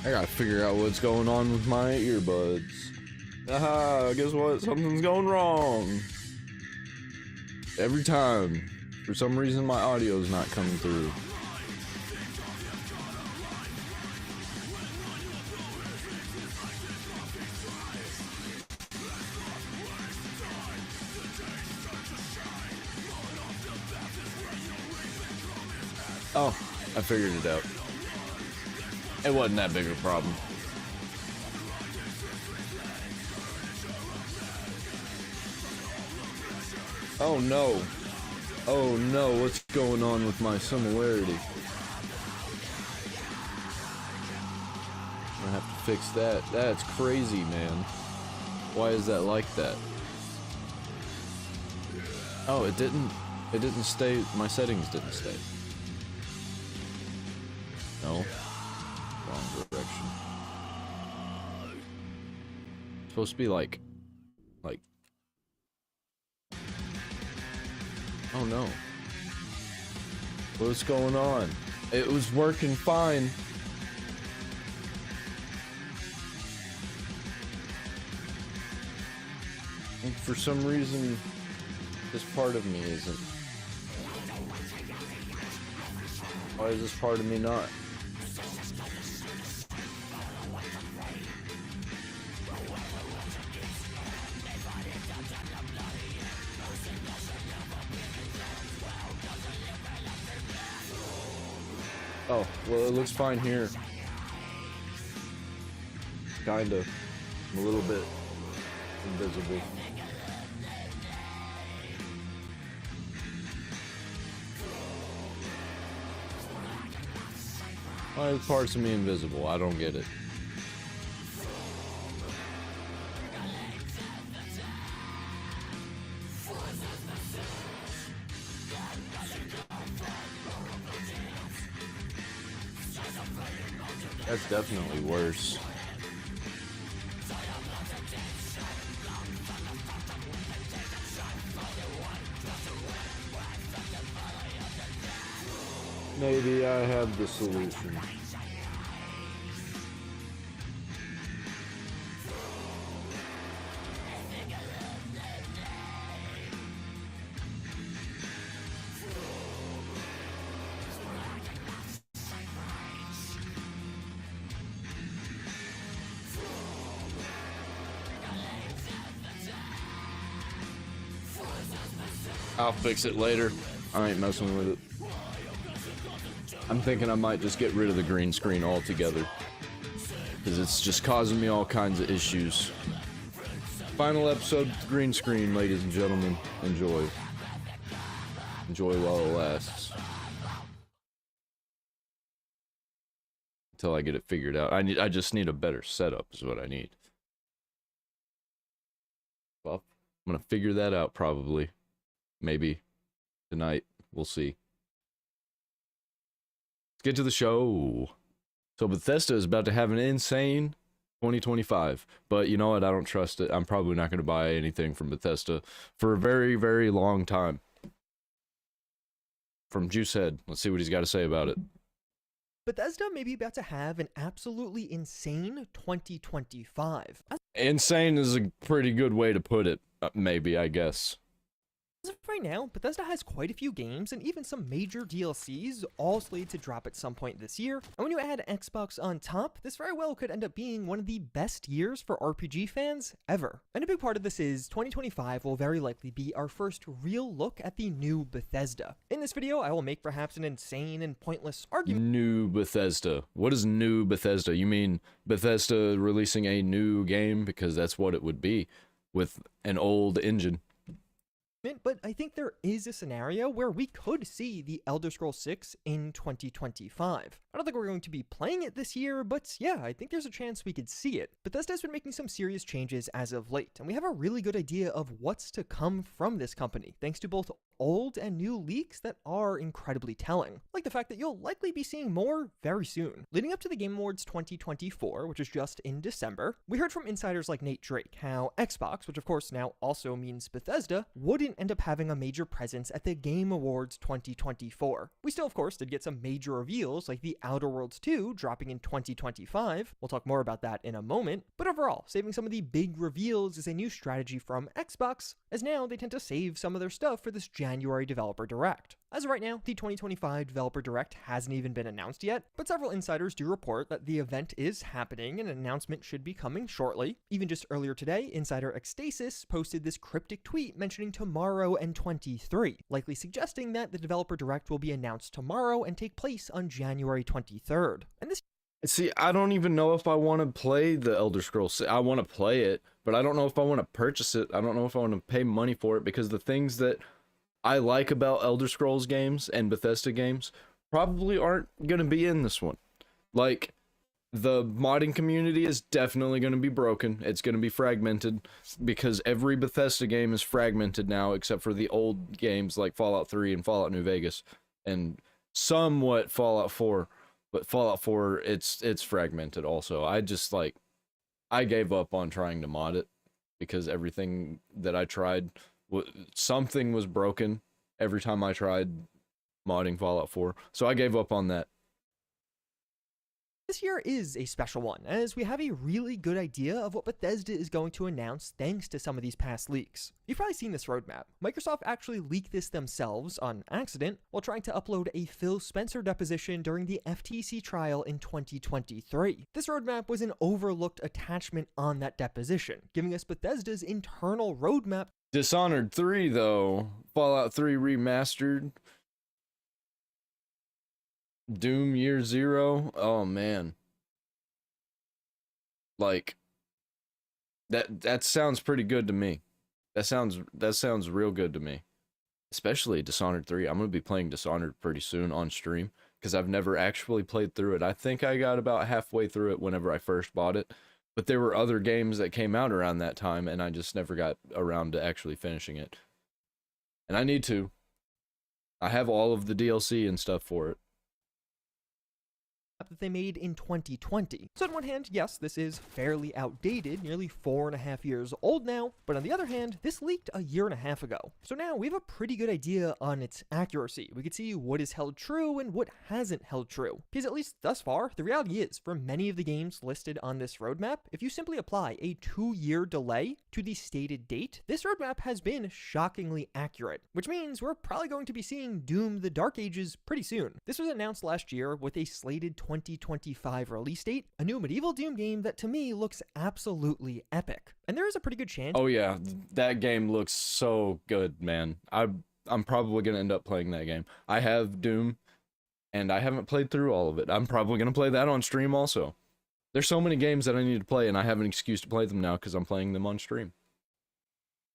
I gotta figure out what's going on with my earbuds. Aha, guess what? Something's going wrong. Every time. For some reason, my audio's not coming through. Oh, I figured it out. It wasn't that big of a problem. Oh no. Oh no, what's going on with my similarity? I have to fix that. That's crazy, man. Why is that like that? Oh, it didn't stay, my settings didn't stay. No. Wrong direction. It's supposed to be like... Oh no. What's going on? It was working fine. And for some reason, this part of me isn't. Why is this part of me not? Oh, well, it looks fine here. Kinda. I'm a little bit invisible. Why are parts of me invisible? I don't get it. That's definitely worse. Maybe I have the solution. I'll fix it later. I ain't messing with it. I'm thinking I might just get rid of the green screen altogether, because it's just causing me all kinds of issues. Final episode with the green screen, ladies and gentlemen. Enjoy. Enjoy while it lasts. Until I get it figured out. I just need a better setup is what I need. Well, I'm gonna figure that out probably. Maybe tonight. We'll see. Let's get to the show. So Bethesda is about to have an insane 2025. But you know what? I don't trust it. I'm probably not going to buy anything from Bethesda for a very, very long time. From Juicehead. Let's see what he's got to say about it. Bethesda may be about to have an absolutely insane 2025. Insane is a pretty good way to put it. Maybe, I guess. As of right now, Bethesda has quite a few games and even some major DLCs all slated to drop at some point this year. And when you add Xbox on top, this very well could end up being one of the best years for RPG fans ever. And a big part of this is 2025 will very likely be our first real look at the new Bethesda. In this video, I will make perhaps an insane and pointless argument. New Bethesda. What is new Bethesda? You mean Bethesda releasing a new game? Because that's what it would be with an old engine. But I think there is a scenario where we could see the Elder Scrolls 6 in 2025. I don't think we're going to be playing it this year, but yeah, I think there's a chance we could see it. Bethesda's been making some serious changes as of late, and we have a really good idea of what's to come from this company, thanks to both old and new leaks that are incredibly telling, like the fact that you'll likely be seeing more very soon. Leading up to the Game Awards 2024, which is just in December, we heard from insiders like Nate Drake how Xbox, which of course now also means Bethesda, wouldn't end up having a major presence at the Game Awards 2024. We still of course did get some major reveals like the Outer Worlds 2 dropping in 2025, we'll talk more about that in a moment, but overall, saving some of the big reveals is a new strategy from Xbox, as now they tend to save some of their stuff for this January Developer Direct. As of right now, the 2025 Developer Direct hasn't even been announced yet, but several insiders do report that the event is happening and an announcement should be coming shortly. Even just earlier today, insider Ecstasis posted this cryptic tweet mentioning tomorrow and 23, likely suggesting that the Developer Direct will be announced tomorrow and take place on January 23rd. And this See, I don't even know if I want to play the Elder Scrolls. I want to play it, but I don't know if I want to purchase it. I don't know if I want to pay money for it, because the things that I like about Elder Scrolls games and Bethesda games probably aren't going to be in this one. Like, the modding community is definitely going to be broken. It's going to be fragmented, because every Bethesda game is fragmented now, except for the old games like Fallout 3 and Fallout New Vegas, and somewhat Fallout 4. But Fallout 4, it's fragmented also. I gave up on trying to mod it, because everything that I tried, something was broken every time I tried modding Fallout 4. So I gave up on that. This year is a special one, as we have a really good idea of what Bethesda is going to announce thanks to some of these past leaks. You've probably seen this roadmap. Microsoft actually leaked this themselves on accident while trying to upload a Phil Spencer deposition during the FTC trial in 2023. This roadmap was an overlooked attachment on that deposition, giving us Bethesda's internal roadmap. Dishonored 3, though, Fallout 3 Remastered, Doom Year Zero, oh man. Like, that sounds pretty good to me. That sounds real good to me. Especially Dishonored 3. I'm going to be playing Dishonored pretty soon on stream, because I've never actually played through it. I think I got about halfway through it whenever I first bought it, but there were other games that came out around that time, and I just never got around to actually finishing it. And I need to. I have all of the DLC and stuff for it that they made in 2020. So on one hand, yes, this is fairly outdated, nearly 4.5 years old now, but on the other hand, this leaked a year and a half ago. So now we have a pretty good idea on its accuracy. We can see what is held true and what hasn't held true. Because at least thus far, the reality is, for many of the games listed on this roadmap, if you simply apply a 2-year delay to the stated date, this roadmap has been shockingly accurate, which means we're probably going to be seeing Doom: The Dark Ages pretty soon. This was announced last year with a slated 2025 release date, a new medieval Doom game that to me looks absolutely epic. And there is a pretty good chance. Oh yeah, that game looks so good, man. I'm probably going to end up playing that game. I have Doom, and I haven't played through all of it. I'm probably going to play that on stream also. There's so many games that I need to play, and I have an excuse to play them now because I'm playing them on stream.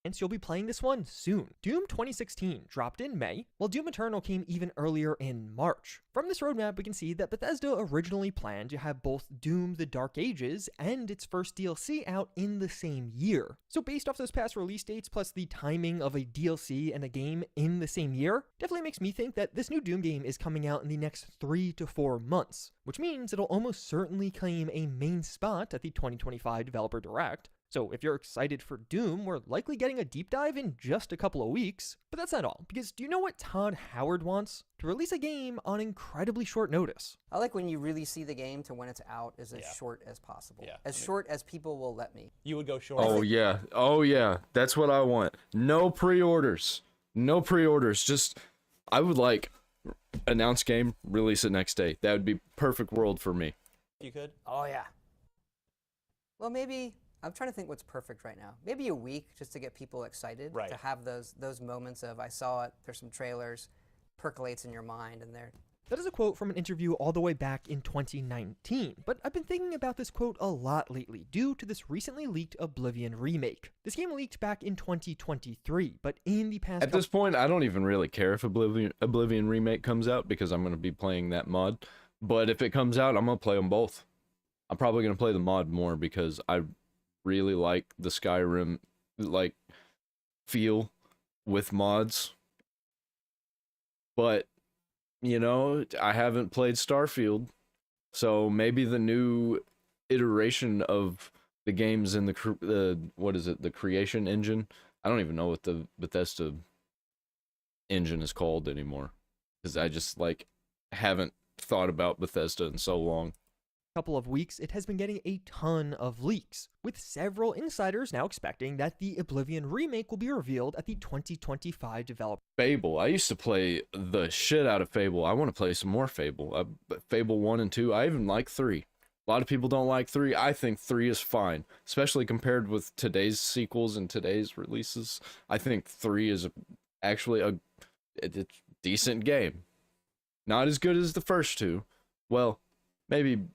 And so you'll be playing this one soon. Doom 2016 dropped in May, while Doom Eternal came even earlier in March. From this roadmap, we can see that Bethesda originally planned to have both Doom: The Dark Ages and its first DLC out in the same year. So based off those past release dates, plus the timing of a DLC and a game in the same year, definitely makes me think that this new Doom game is coming out in the next 3 to 4 months, which means it'll almost certainly claim a main spot at the 2025 Developer Direct. So if you're excited for Doom, we're likely getting a deep dive in just a couple of weeks. But that's not all, because do you know what Todd Howard wants? To release a game on incredibly short notice. I like when you really see the game to when it's out is as short as possible. Yeah. As short as people will let me. You would go short. Oh yeah, that's what I want. No pre-orders. No pre-orders. Just, I would like, announce game, release it next day. That would be perfect world for me. You could? Oh yeah. Well, maybe, I'm trying to think what's perfect right now. Maybe a week just to get people excited. Right. To have those moments of, I saw it, there's some trailers, percolates in your mind, and they're... That is a quote from an interview all the way back in 2019, but I've been thinking about this quote a lot lately due to this recently leaked Oblivion remake. This game leaked back in 2023, but in the past... At this point, I don't even really care if Oblivion remake comes out, because I'm going to be playing that mod. But if it comes out, I'm going to play them both. I'm probably going to play the mod more, because I really like the Skyrim, like, feel with mods. But, you know, I haven't played Starfield, so maybe the new iteration of the games in the what is it, the creation engine? I don't even know what the Bethesda engine is called anymore, because I just, like, haven't thought about Bethesda in so long. couple of weeks, it has been getting a ton of leaks, with several insiders now expecting that the Oblivion remake will be revealed at the 2025 developer. Fable. I used to play the shit out of Fable. I want to play some more Fable. Fable 1 and 2. I even like 3. A lot of people don't like 3. I think 3 is fine, especially compared with today's sequels and today's releases. I think 3 is actually a decent game. Not as good as the first 2. Well, maybe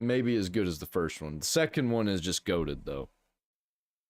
as good as the first one. The second one is just goated, though.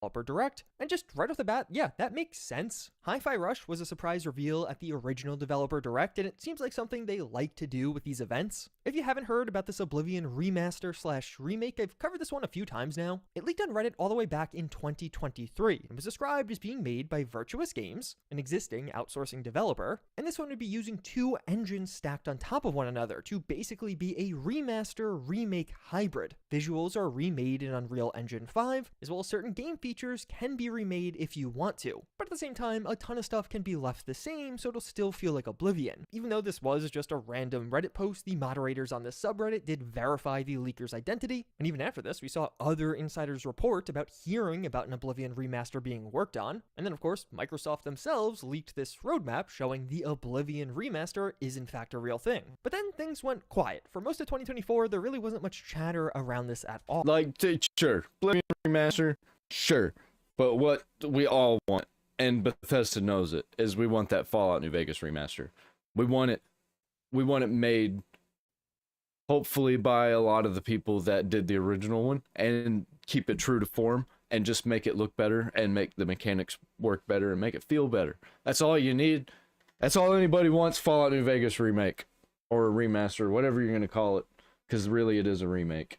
Developer Direct, and just right off the bat, yeah, that makes sense. Hi-Fi Rush was a surprise reveal at the original Developer Direct, and it seems like something they like to do with these events. If you haven't heard about this Oblivion remaster/remake, I've covered this one a few times now. It leaked on Reddit all the way back in 2023, and was described as being made by Virtuous Games, an existing outsourcing developer, and this one would be using 2 engines stacked on top of one another to basically be a remaster-remake hybrid. Visuals are remade in Unreal Engine 5, as well as certain game features can be remade if you want to, but at the same time, a ton of stuff can be left the same, so it'll still feel like Oblivion. Even though this was just a random Reddit post, the moderators on this subreddit did verify the leaker's identity, and even after this, we saw other insiders report about hearing about an Oblivion remaster being worked on, and then of course, Microsoft themselves leaked this roadmap showing the Oblivion remaster is in fact a real thing. But then things went quiet. For most of 2024, there really wasn't much chatter around this at all. Like, sure, Oblivion remaster, sure. But what we all want, and Bethesda knows it, is we want that Fallout New Vegas remaster. We want it made, hopefully by a lot of the people that did the original one, and keep it true to form, and just make it look better, and make the mechanics work better, and make it feel better. That's all you need. That's all anybody wants, Fallout New Vegas remake, or a remaster, whatever you're going to call it, because really it is a remake.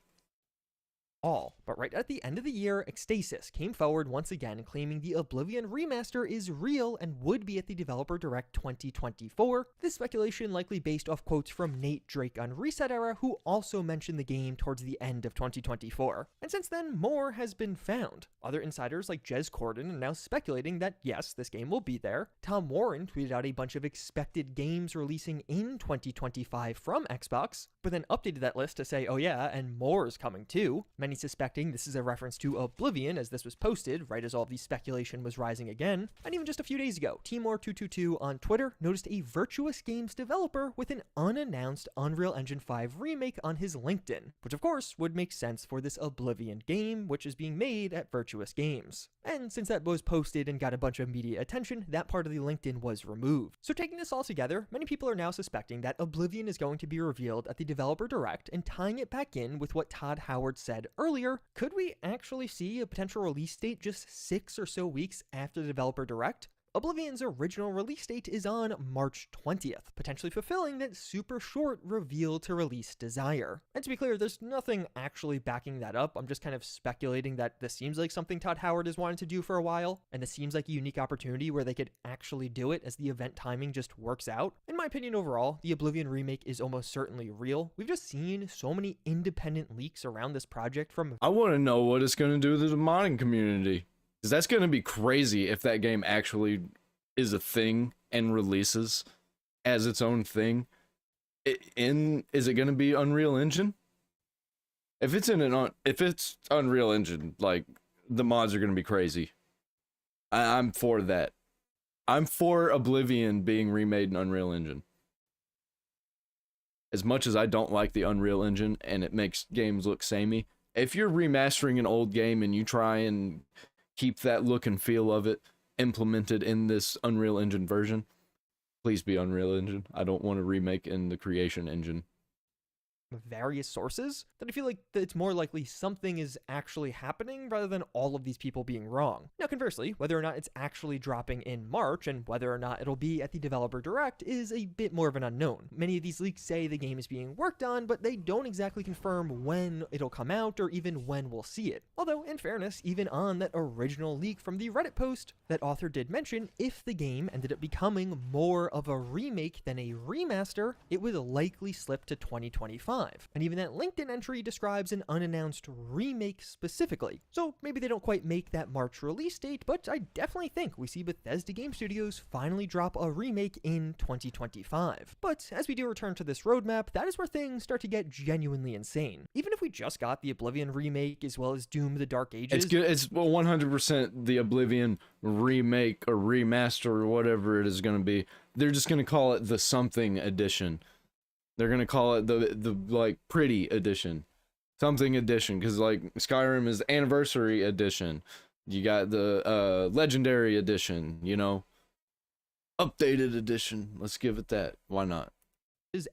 But right at the end of the year, Ecstasis came forward once again claiming the Oblivion remaster is real and would be at the Developer Direct 2024. This speculation likely based off quotes from Nate Drake on Reset Era, who also mentioned the game towards the end of 2024. And since then, more has been found. Other insiders like Jez Corden are now speculating that yes, this game will be there. Tom Warren tweeted out a bunch of expected games releasing in 2025 from Xbox, but then updated that list to say, oh yeah, and more is coming too. Many suspecting this is a reference to Oblivion, as this was posted right as all the speculation was rising again. And even just a few days ago, Timor222 on Twitter noticed a Virtuous Games developer with an unannounced Unreal Engine 5 remake on his LinkedIn, which of course would make sense for this Oblivion game, which is being made at Virtuous Games. And since that was posted and got a bunch of media attention, that part of the LinkedIn was removed. So taking this all together, many people are now suspecting that Oblivion is going to be revealed at the Developer Direct, and tying it back in with what Todd Howard said earlier, could we actually see a potential release date just 6 or so weeks after the Developer Direct? Oblivion's original release date is on March 20th, potentially fulfilling that super short reveal to release desire. And to be clear, there's nothing actually backing that up. I'm just kind of speculating that this seems like something Todd Howard has wanted to do for a while, and this seems like a unique opportunity where they could actually do it as the event timing just works out. In my opinion overall, the Oblivion remake is almost certainly real. We've just seen so many independent leaks around this project from... I want to know what it's going to do to the modding community. Because that's going to be crazy if that game actually is a thing and releases as its own thing. Is it going to be Unreal Engine? If it's Unreal Engine, like, the mods are going to be crazy. I'm for that. I'm for Oblivion being remade in Unreal Engine. As much as I don't like the Unreal Engine and it makes games look samey, if you're remastering an old game and you try and keep that look and feel of it implemented in this Unreal Engine version, please be Unreal Engine. I don't want to remake in the Creation Engine. Various sources, that I feel like that it's more likely something is actually happening rather than all of these people being wrong. Now conversely, whether or not it's actually dropping in March and whether or not it'll be at the Developer Direct is a bit more of an unknown. Many of these leaks say the game is being worked on, but they don't exactly confirm when it'll come out or even when we'll see it. Although, in fairness, even on that original leak from the Reddit post, that author did mention if the game ended up becoming more of a remake than a remaster, it would likely slip to 2025. 2025. And even that LinkedIn entry describes an unannounced remake specifically. So maybe they don't quite make that March release date, but I definitely think we see Bethesda Game Studios finally drop a remake in 2025. But as we do return to this roadmap, that is where things start to get genuinely insane. Even if we just got the Oblivion remake as well as Doom the Dark Ages. It's good. It's 100% the Oblivion remake or remaster or whatever it is going to be. They're just going to call it the something edition. They're going to call it the like pretty edition. Something edition, because like Skyrim is anniversary edition. You got the legendary edition, you know. Updated edition. Let's give it that. Why not?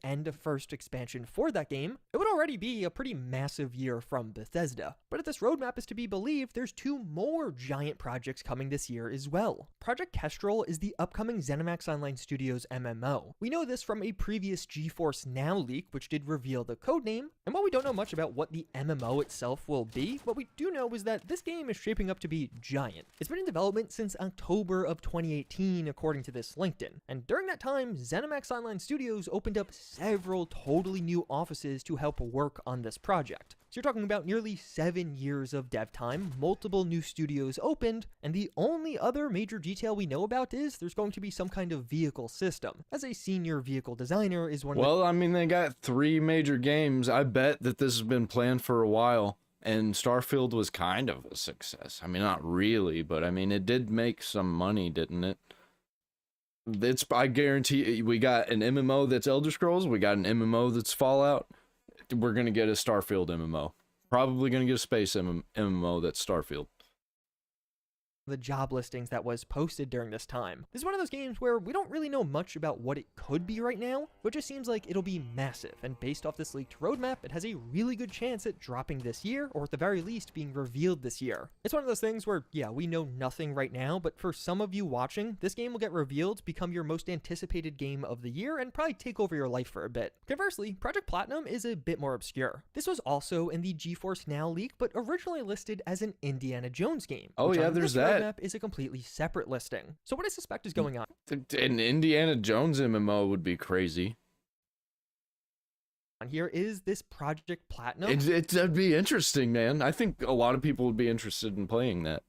And a first expansion for that game, it would already be a pretty massive year from Bethesda. But if this roadmap is to be believed, there's 2 more giant projects coming this year as well. Project Kestrel is the upcoming ZeniMax Online Studios MMO. We know this from a previous GeForce Now leak, which did reveal the codename, and while we don't know much about what the MMO itself will be, what we do know is that this game is shaping up to be giant. It's been in development since October of 2018, according to this LinkedIn, and during that time, ZeniMax Online Studios opened up several totally new offices to help work on this project. So you're talking about nearly 7 years of dev time, multiple new studios opened, and the only other major detail we know about is there's going to be some kind of vehicle system. As a senior vehicle designer is one of Well, I mean, they got 3 major games. I bet that this has been planned for a while, and Starfield was kind of a success. I mean, not really, but I mean, it did make some money, didn't it? I guarantee we got an MMO that's Elder Scrolls, we got an MMO that's Fallout, we're gonna get a Starfield MMO. Probably gonna get a space MMO that's Starfield. the job listings that was posted during this time. This is one of those games where we don't really know much about what it could be right now, but it just seems like it'll be massive, and based off this leaked roadmap, it has a really good chance at dropping this year, or at the very least being revealed this year. It's one of those things where, yeah, we know nothing right now, but for some of you watching, this game will get revealed, become your most anticipated game of the year, and probably take over your life for a bit. Conversely, Project Platinum is a bit more obscure. This was also in the GeForce Now leak, but originally listed as an Indiana Jones game. Oh yeah, there's that. Roadmap is a completely separate listing. So what I suspect is going on. An Indiana Jones MMO would be crazy. Here is this Project Platinum. That'd be interesting, man. I think a lot of people would be interested in playing that.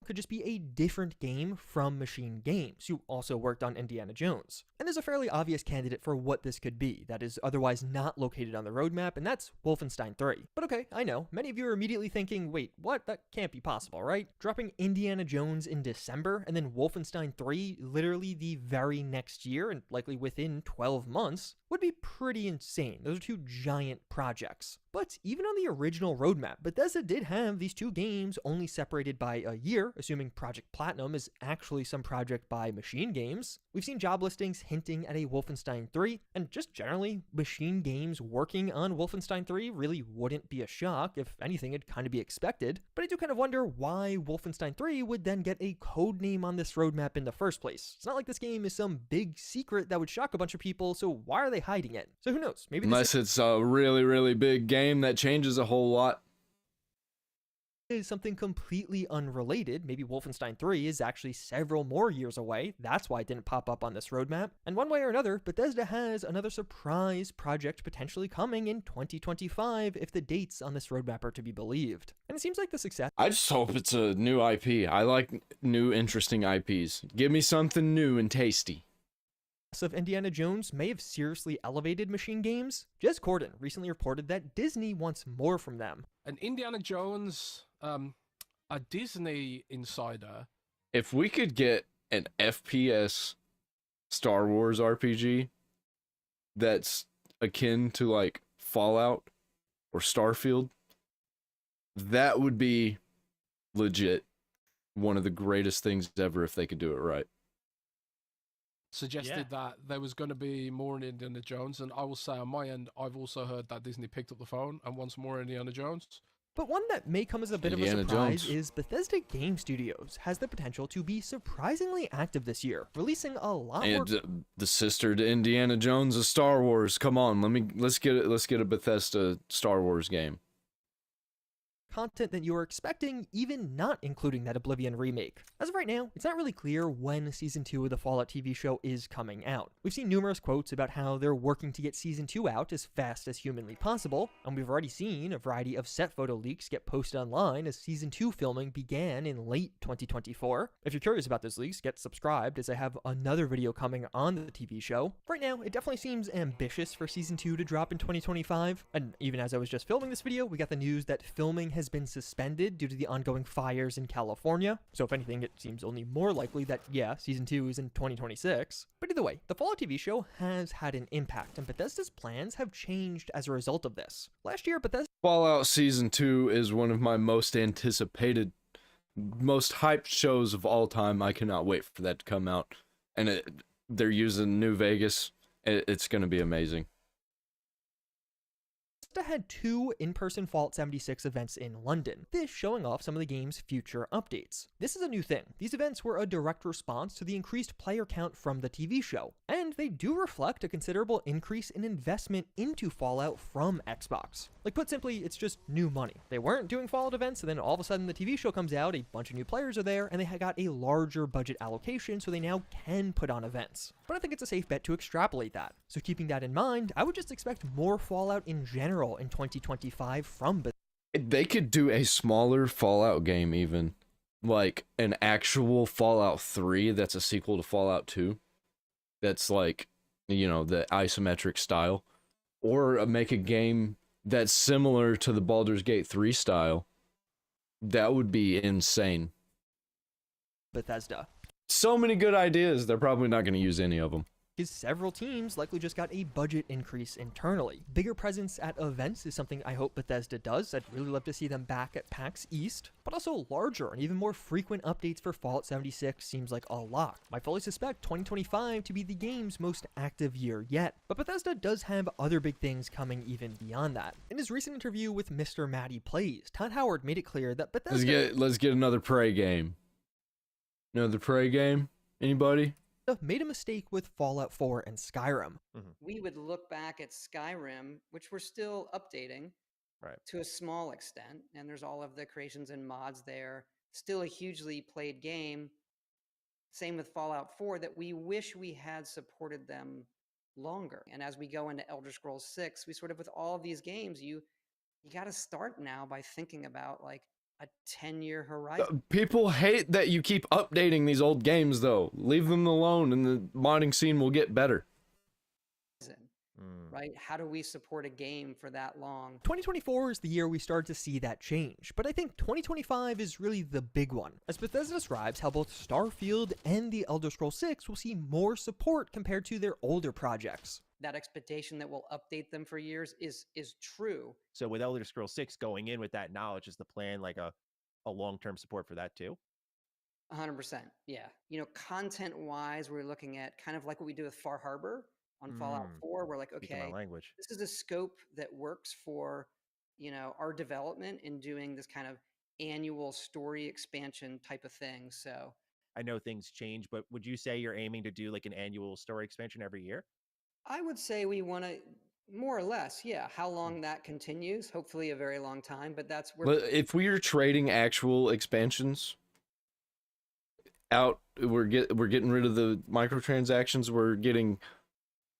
Could just be a different game from Machine Games, who also worked on Indiana Jones. And there's a fairly obvious candidate for what this could be that is otherwise not located on the roadmap, and that's Wolfenstein 3. But okay, I know, many of you are immediately thinking, wait, what? That can't be possible, right? Dropping Indiana Jones in December, and then Wolfenstein 3 literally the very next year, and likely within 12 months, would be pretty insane. Those are two giant projects. But even on the original roadmap, Bethesda did have these two games only separated by a year, assuming Project Platinum is actually some project by Machine Games. We've seen job listings hinting at a Wolfenstein 3, and just generally, Machine Games working on Wolfenstein 3 really wouldn't be a shock. If anything, it'd kind of be expected. But I do kind of wonder why Wolfenstein 3 would then get a code name on this roadmap in the first place. It's not like this game is some big secret that would shock a bunch of people, so why are they hiding it? So who knows? Maybe unless it's a really, really big game that changes a whole lot. Is something completely unrelated. Maybe Wolfenstein 3 is actually several more years away. That's why it didn't pop up on this roadmap. And one way or another, Bethesda has another surprise project potentially coming in 2025 if the dates on this roadmap are to be believed. And it seems like the success. I just hope it's a new IP. I like new, interesting IPs. Give me something new and tasty. Of Indiana Jones may have seriously elevated Machine Games. Jez Corden recently reported that Disney wants more from them. An Indiana Jones, a Disney insider. If we could get an FPS Star Wars RPG that's akin to like Fallout or Starfield, that would be legit one of the greatest things ever if they could do it right. Suggested that there was going to be more in Indiana Jones, and I will say on my end, I've also heard that Disney picked up the phone and wants more Indiana Jones. But one that may come as a bit of a surprise is Bethesda Game Studios has the potential to be surprisingly active this year, releasing a lot more. And the sister to Indiana Jones is Star Wars. Come on, let's get a Bethesda Star Wars game. content that you are expecting, even not including that Oblivion remake. As of right now, it's not really clear when Season 2 of the Fallout TV show is coming out. We've seen numerous quotes about how they're working to get Season 2 out as fast as humanly possible, and we've already seen a variety of set photo leaks get posted online as Season 2 filming began in late 2024. If you're curious about those leaks, get subscribed as I have another video coming on the TV show. Right now, it definitely seems ambitious for Season 2 to drop in 2025, and even as I was just filming this video, we got the news that filming has been suspended due to the ongoing fires in California. So if anything, it seems only more likely that, yeah, Season 2 is in 2026. But either way, the Fallout TV show has had an impact, and Bethesda's plans have changed as a result of this. Last year, Bethesda Fallout Season 2 is one of my most anticipated, most hyped shows of all time. I cannot wait for that to come out. And they're using New Vegas. It's going to be amazing. had 2 in-person Fallout 76 events in London, this showing off some of the game's future updates. This is a new thing. These events were a direct response to the increased player count from the TV show, and they do reflect a considerable increase in investment into Fallout from Xbox. Like, put simply, it's just new money. They weren't doing Fallout events, and then all of a sudden the TV show comes out, a bunch of new players are there, and they got a larger budget allocation, so they now can put on events. But I think it's a safe bet to extrapolate that. So keeping that in mind, I would just expect more Fallout in general in 2025 from Bethesda. They could do a smaller Fallout game even. Like an actual Fallout 3 that's a sequel to Fallout 2. That's like, you know, the isometric style. Or make a game that's similar to the Baldur's Gate 3 style. That would be insane. Bethesda. So many good ideas, they're probably not going to use any of them. Because several teams likely just got a budget increase internally. Bigger presence at events is something I hope Bethesda does. I'd really love to see them back at PAX East, but also larger and even more frequent updates for Fallout 76 seems like a lock. I fully suspect 2025 to be the game's most active year yet, but Bethesda does have other big things coming even beyond that. In his recent interview with Mr. Matty Plays, Todd Howard made it clear that Bethesda... Let's get another Prey game. Another Prey game? Anybody? Made a mistake with Fallout 4 and Skyrim. We would look back at Skyrim, which we're still updating to a small extent, and there's all of the creations and mods there. Still a hugely played game. Same with Fallout 4, that we wish we had supported them longer. And as we go into Elder Scrolls 6, we sort of, with all of these games, you got to start now by thinking about like a 10-year horizon. People hate that you keep updating these old games, though. Leave them alone, and the modding scene will get better. Right? How do we support a game for that long? 2024 is the year we start to see that change, but I think 2025 is really the big one, as Bethesda describes how both Starfield and the Elder Scrolls 6 will see more support compared to their older projects. That expectation that we'll update them for years is true. So with Elder Scrolls 6 going in with that knowledge, is the plan like a long-term support for that too? 100%. Yeah. You know, content-wise, we're looking at kind of like what we do with Far Harbor on Fallout 4. We're like, okay, language. This is a scope that works for, you know, our development in doing this kind of annual story expansion type of thing. So I know things change, but would you say you're aiming to do like an annual story expansion every year? I would say we want to, more or less, yeah. How long that continues, hopefully a very long time, but that's where... But if we are trading actual expansions out, we're getting rid of the microtransactions, we're getting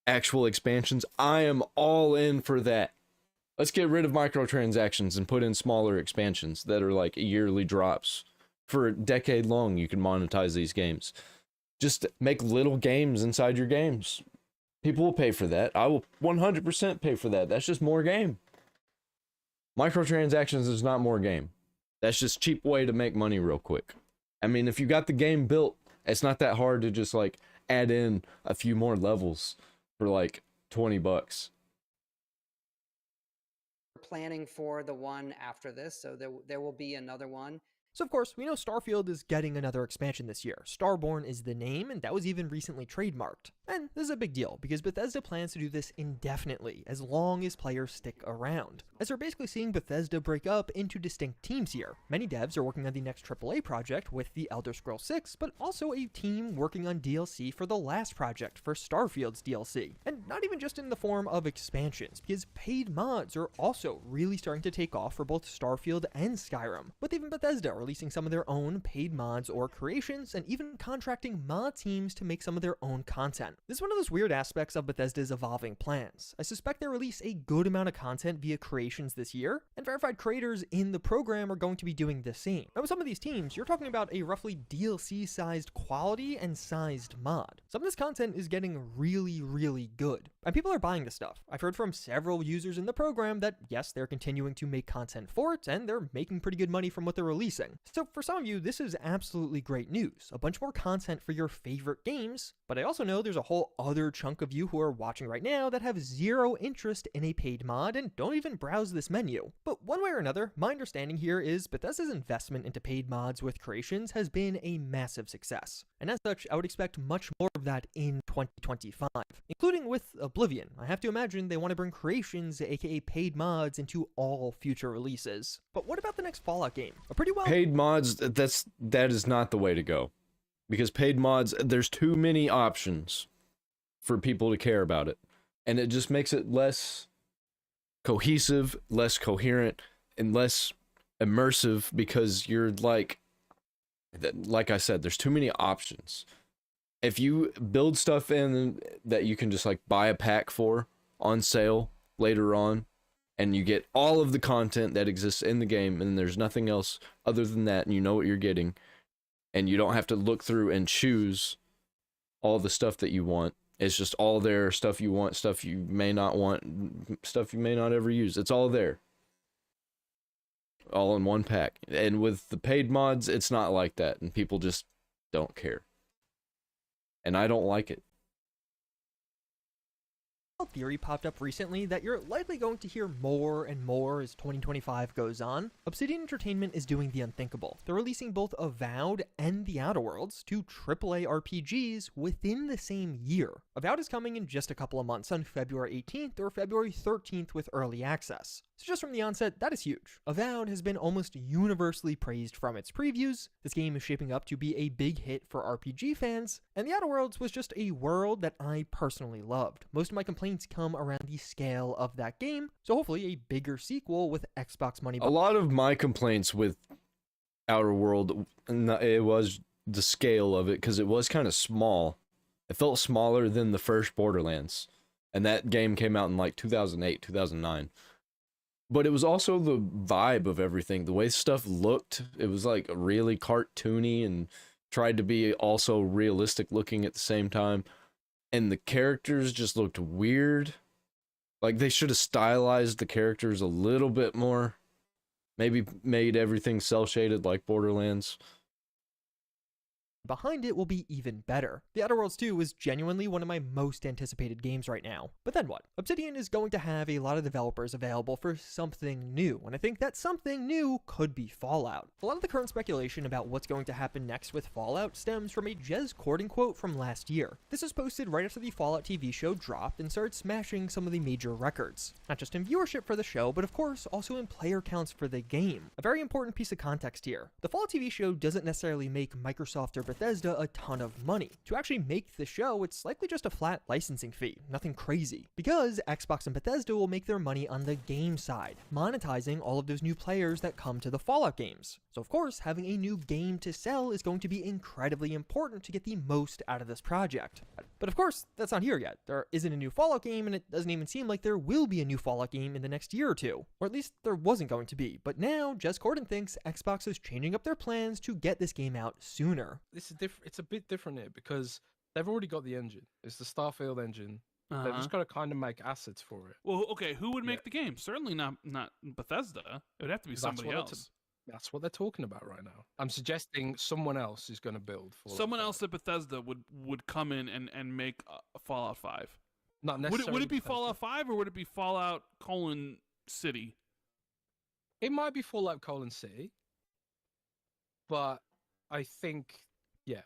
actual expansions. I am all in for that. Let's get rid of microtransactions and put in smaller expansions that are like yearly drops. For a decade long, you can monetize these games. Just make little games inside your games. People will pay for that. I will 100% pay for that. That's just more game. Microtransactions is not more game. That's just cheap way to make money real quick. I mean, if you got the game built, it's not that hard to just like add in a few more levels for like $20. Planning for the one after this, so there will be another one. So of course, we know Starfield is getting another expansion this year. Starborn is the name, and that was even recently trademarked. And this is a big deal, because Bethesda plans to do this indefinitely, as long as players stick around. As we're basically seeing Bethesda break up into distinct teams here. Many devs are working on the next AAA project with the Elder Scrolls 6, but also a team working on DLC for the last project for Starfield's DLC. And not even just in the form of expansions, because paid mods are also really starting to take off for both Starfield and Skyrim, with even Bethesda releasing some of their own paid mods or creations, and even contracting mod teams to make some of their own content. This is one of those weird aspects of Bethesda's evolving plans. I suspect they'll release a good amount of content via creations this year, and verified creators in the program are going to be doing the same. Now with some of these teams, you're talking about a roughly DLC-sized quality and sized mod. Some of this content is getting really, really good, and people are buying this stuff. I've heard from several users in the program that yes, they're continuing to make content for it, and they're making pretty good money from what they're releasing. So for some of you, this is absolutely great news. A bunch more content for your favorite games, but I also know there's a whole other chunk of you who are watching right now that have zero interest in a paid mod and don't even browse this menu. But one way or another, my understanding here is Bethesda's investment into paid mods with creations has been a massive success. And as such, I would expect much more of that in 2025, including with Oblivion. I have to imagine they want to bring creations, aka paid mods, into all future releases. But what about the next Fallout game? A pretty well... Paid mods, that is not the way to go. Because paid mods, there's too many options for people to care about it. And it just makes it less cohesive, less coherent, and less immersive because you're like I said, there's too many options. If you build stuff in that you can just like buy a pack for on sale later on, and you get all of the content that exists in the game, and there's nothing else other than that, and you know what you're getting, and you don't have to look through and choose all the stuff that you want. It's just all there, stuff you want, stuff you may not want, stuff you may not ever use. It's all there. All in one pack. And with the paid mods, it's not like that, and people just don't care. And I don't like it. Theory popped up recently that you're likely going to hear more and more as 2025 goes on. Obsidian Entertainment is doing the unthinkable. They're releasing both Avowed and The Outer Worlds, two AAA RPGs, within the same year. Avowed is coming in just a couple of months on February 18th or February 13th with early access. So just from the onset, that is huge. Avowed has been almost universally praised from its previews. This game is shaping up to be a big hit for RPG fans, and The Outer Worlds was just a world that I personally loved. Most of my complaints come around the scale of that game, so hopefully a bigger sequel with Xbox money. A lot of my complaints with Outer World, it was the scale of it, because it was kind of small. It felt smaller than the first Borderlands, and that game came out in like 2008, 2009. But it was also the vibe of everything, the way stuff looked. It was like really cartoony and tried to be also realistic looking at the same time. And the characters just looked weird. Like they should have stylized the characters a little bit more. Maybe made everything cel-shaded like Borderlands. Behind it will be even better. The Outer Worlds 2 is genuinely one of my most anticipated games right now. But then what? Obsidian is going to have a lot of developers available for something new, and I think that something new could be Fallout. A lot of the current speculation about what's going to happen next with Fallout stems from a Jez Corden quote from last year. This was posted right after the Fallout TV show dropped and started smashing some of the major records. Not just in viewership for the show, but of course also in player counts for the game. A very important piece of context here. The Fallout TV show doesn't necessarily make Microsoft or Bethesda a ton of money. To actually make the show, it's likely just a flat licensing fee, nothing crazy. Because Xbox and Bethesda will make their money on the game side, monetizing all of those new players that come to the Fallout games. So of course, having a new game to sell is going to be incredibly important to get the most out of this project. But of course, that's not here yet. There isn't a new Fallout game, and it doesn't even seem like there will be a new Fallout game in the next year or two. Or at least there wasn't going to be. But now, Jez Corden thinks Xbox is changing up their plans to get this game out sooner. This is it's a bit different here because they've already got the engine. It's the Starfield engine. They've just got to kind of make assets for it. Well, okay, who would make the game? Certainly not Bethesda. It would have to be somebody else. That's what they're talking about right now. I'm suggesting someone else is going to build Fallout. Someone else at Bethesda would come in and make a Fallout 5. Not necessarily. Would it be Bethesda. Fallout 5 or would it be Fallout: City? It might be Fallout: City. but I think, yeah,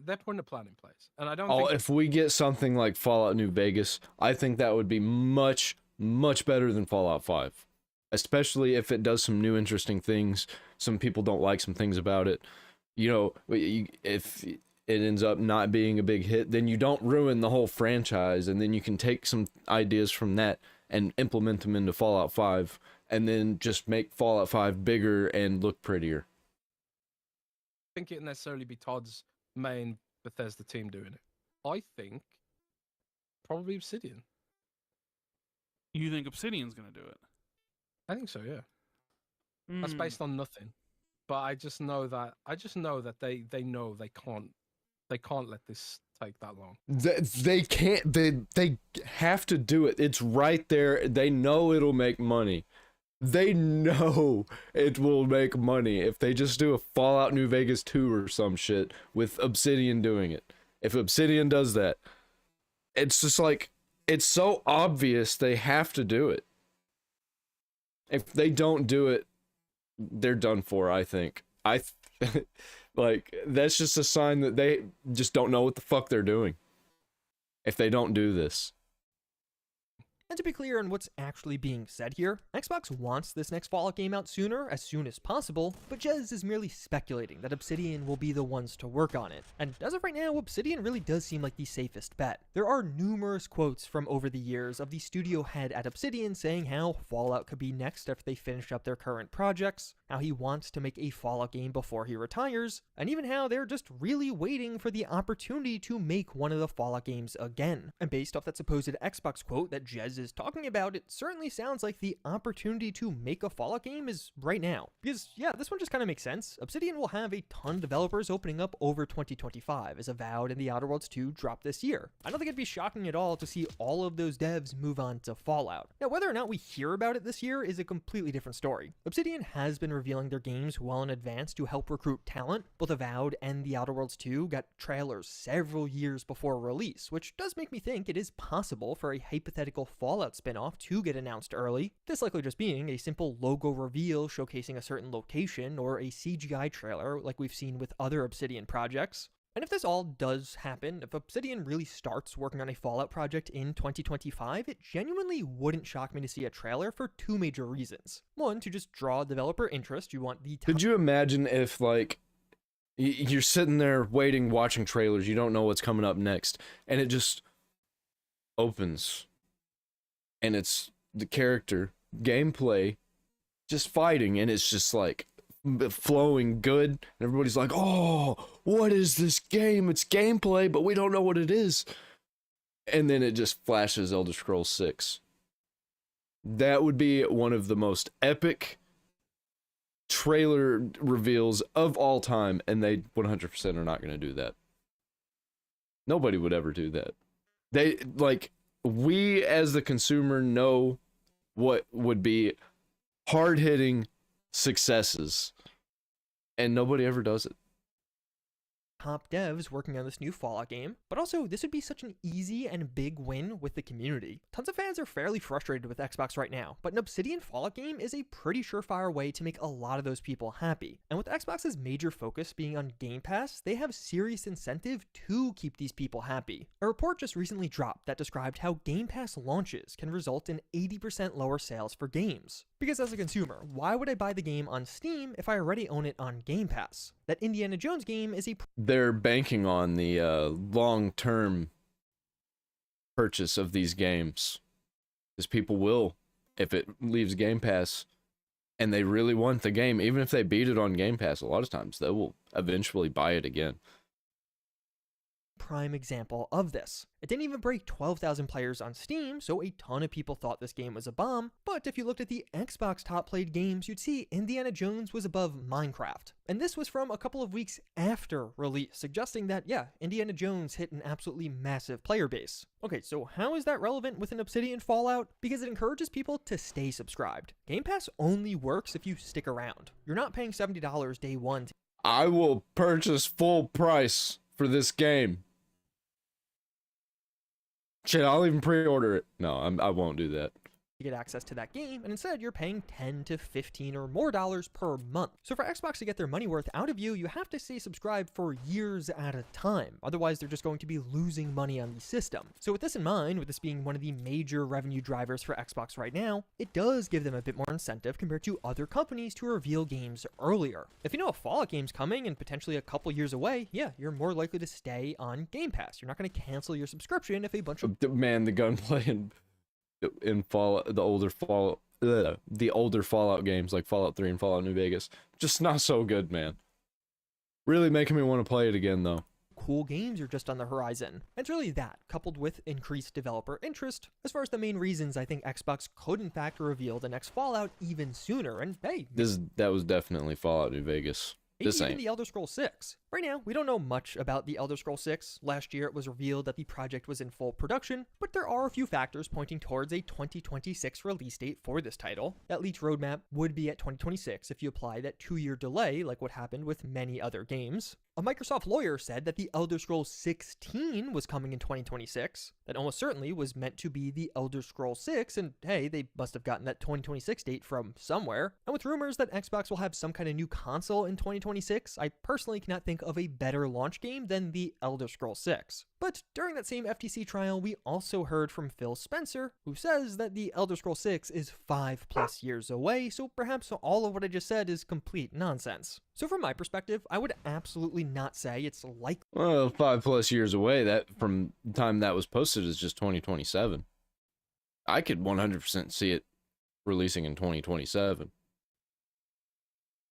they're putting a plan in place, and I don't. Oh, think if we get something like Fallout New Vegas, I think that would be much, much better than Fallout 5. Especially if it does some new interesting things. Some people don't like some things about it. You know, if it ends up not being a big hit, then you don't ruin the whole franchise, and then you can take some ideas from that and implement them into Fallout 5, and then just make Fallout 5 bigger and look prettier. I think it'd necessarily be Todd's main Bethesda team doing it. I think probably Obsidian. You think Obsidian's gonna do it? I think so, yeah. That's based on nothing, but I just know that they know they can't let this take that long. They can't. They have to do it. It's right there. They know it'll make money. They know it will make money if they just do a Fallout New Vegas 2 or some shit with Obsidian doing it. If Obsidian does that, it's just like, it's so obvious they have to do it. If they don't do it, they're done for, I think. Like, that's just a sign that they just don't know what the fuck they're doing. If they don't do this. And to be clear on what's actually being said here, Xbox wants this next Fallout game out sooner, as soon as possible, but Jez is merely speculating that Obsidian will be the ones to work on it. And as of right now, Obsidian really does seem like the safest bet. There are numerous quotes from over the years of the studio head at Obsidian saying how Fallout could be next after they finish up their current projects, how he wants to make a Fallout game before he retires, and even how they're just really waiting for the opportunity to make one of the Fallout games again. And based off that supposed Xbox quote that Jez is talking about, it certainly sounds like the opportunity to make a Fallout game is right now. Because, yeah, this one just kind of makes sense. Obsidian will have a ton of developers opening up over 2025, as Avowed and The Outer Worlds 2 drop this year. I don't think it'd be shocking at all to see all of those devs move on to Fallout. Now, whether or not we hear about it this year is a completely different story. Obsidian has been revealing their games well in advance to help recruit talent. Both Avowed and The Outer Worlds 2 got trailers several years before release, which does make me think it is possible for a hypothetical Fallout spin-off to get announced early, this likely just being a simple logo reveal showcasing a certain location or a CGI trailer like we've seen with other Obsidian projects. And if this all does happen, if Obsidian really starts working on a Fallout project in 2025, it genuinely wouldn't shock me to see a trailer for two major reasons. One, to just draw developer interest. You want the Could you imagine if, like, you're sitting there waiting, watching trailers, you don't know what's coming up next, and it just opens, and it's the character, gameplay, just fighting, and it's just, like, flowing good, and everybody's like, oh, what is this game? It's gameplay, but we don't know what it is. And then it just flashes Elder Scrolls 6. That would be one of the most epic trailer reveals of all time, and they 100% are not going to do that. Nobody would ever do that. They, like, we as the consumer know what would be hard-hitting successes, and nobody ever does it. Top devs working on this new Fallout game, but also this would be such an easy and big win with the community. Tons of fans are fairly frustrated with Xbox right now, but an Obsidian Fallout game is a pretty surefire way to make a lot of those people happy. And with Xbox's major focus being on Game Pass, they have serious incentive to keep these people happy. A report just recently dropped that described how Game Pass launches can result in 80% lower sales for games. Because as a consumer, why would I buy the game on Steam if I already own it on Game Pass? That Indiana Jones game is a... They're banking on the long-term purchase of these games. Because people will, if it leaves Game Pass, and they really want the game, even if they beat it on Game Pass, a lot of times they will eventually buy it again. Prime example of this. It didn't even break 12,000 players on Steam, so a ton of people thought this game was a bomb, but if you looked at the Xbox top played games, you'd see Indiana Jones was above Minecraft. And this was from a couple of weeks after release, suggesting that, yeah, Indiana Jones hit an absolutely massive player base. Okay, so how is that relevant with an Obsidian Fallout? Because it encourages people to stay subscribed. Game Pass only works if you stick around. You're not paying $70 day one. I will purchase full price for this game. Shit, I'll even pre-order it. No, I won't do that. to get access to that game, and instead you're paying $10 to $15 or more per month. So for Xbox to get their money worth out of you, you have to stay subscribed for years at a time. Otherwise, they're just going to be losing money on the system. So with this in mind, with this being one of the major revenue drivers for Xbox right now, it does give them a bit more incentive compared to other companies to reveal games earlier. If you know a Fallout game's coming and potentially a couple years away, yeah, you're more likely to stay on Game Pass. You're not going to cancel your subscription if a bunch of Man, the gunplay in Fallout, the older Fallout games like Fallout 3 and Fallout New Vegas, just not so good, man. Really making me want to play it again, though. Cool games are just on the horizon. And it's really that, coupled with increased developer interest, as far as the main reasons I think Xbox could in fact reveal the next Fallout even sooner. And hey, that was definitely Fallout New Vegas. This even ain't. the Elder Scrolls 6. Right now, we don't know much about the Elder Scrolls 6. Last year, it was revealed that the project was in full production, but there are a few factors pointing towards a 2026 release date for this title. That leaked roadmap would be at 2026 if you apply that 2-year delay like what happened with many other games. A Microsoft lawyer said that the Elder Scrolls 16 was coming in 2026. That almost certainly was meant to be the Elder Scrolls 6, and hey, they must have gotten that 2026 date from somewhere. And with rumors that Xbox will have some kind of new console in 2026, I personally cannot think of a better launch game than the Elder Scrolls 6. But during that same FTC trial, we also heard from Phil Spencer, who says that the Elder Scrolls 6 is 5+ years away, so perhaps all of what I just said is complete nonsense. So from my perspective, I would absolutely not say it's likely. Well, 5+ years away. That from the time that was posted is just 2027. I could 100% see it releasing in 2027.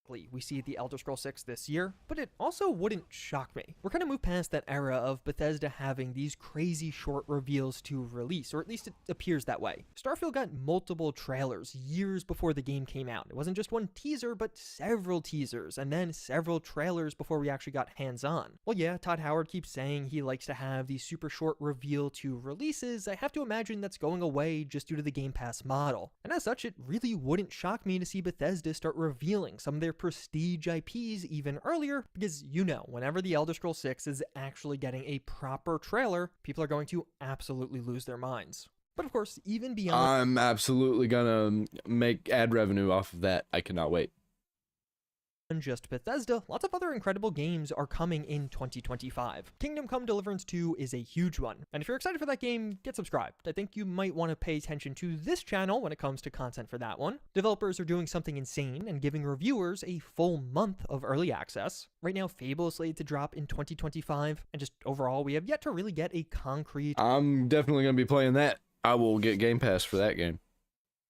We see the Elder Scrolls 6 this year, but it also wouldn't shock me. We're kind of moved past that era of Bethesda having these crazy short reveals to release, or at least it appears that way. Starfield got multiple trailers years before the game came out. It wasn't just one teaser, but several teasers, and then several trailers before we actually got hands-on. Well, yeah, Todd Howard keeps saying he likes to have these super short reveal to releases. I have to imagine that's going away just due to the Game Pass model. And as such, it really wouldn't shock me to see Bethesda start revealing some of their prestige IPs even earlier, because whenever the Elder Scrolls 6 is actually getting a proper trailer, people are going to absolutely lose their minds. But of course, even beyond... I'm absolutely gonna make ad revenue off of that. I cannot wait. And just Bethesda, lots of other incredible games are coming in 2025. Kingdom Come Deliverance 2 is a huge one, and if you're excited for that game, get subscribed. I think you might want to pay attention to this channel when it comes to content for that one. Developers are doing something insane and giving reviewers a full month of early access. Right now, Fables is slated to drop in 2025, and just overall, we have yet to really get a concrete... I'm definitely gonna be playing that. I will get Game Pass for that game.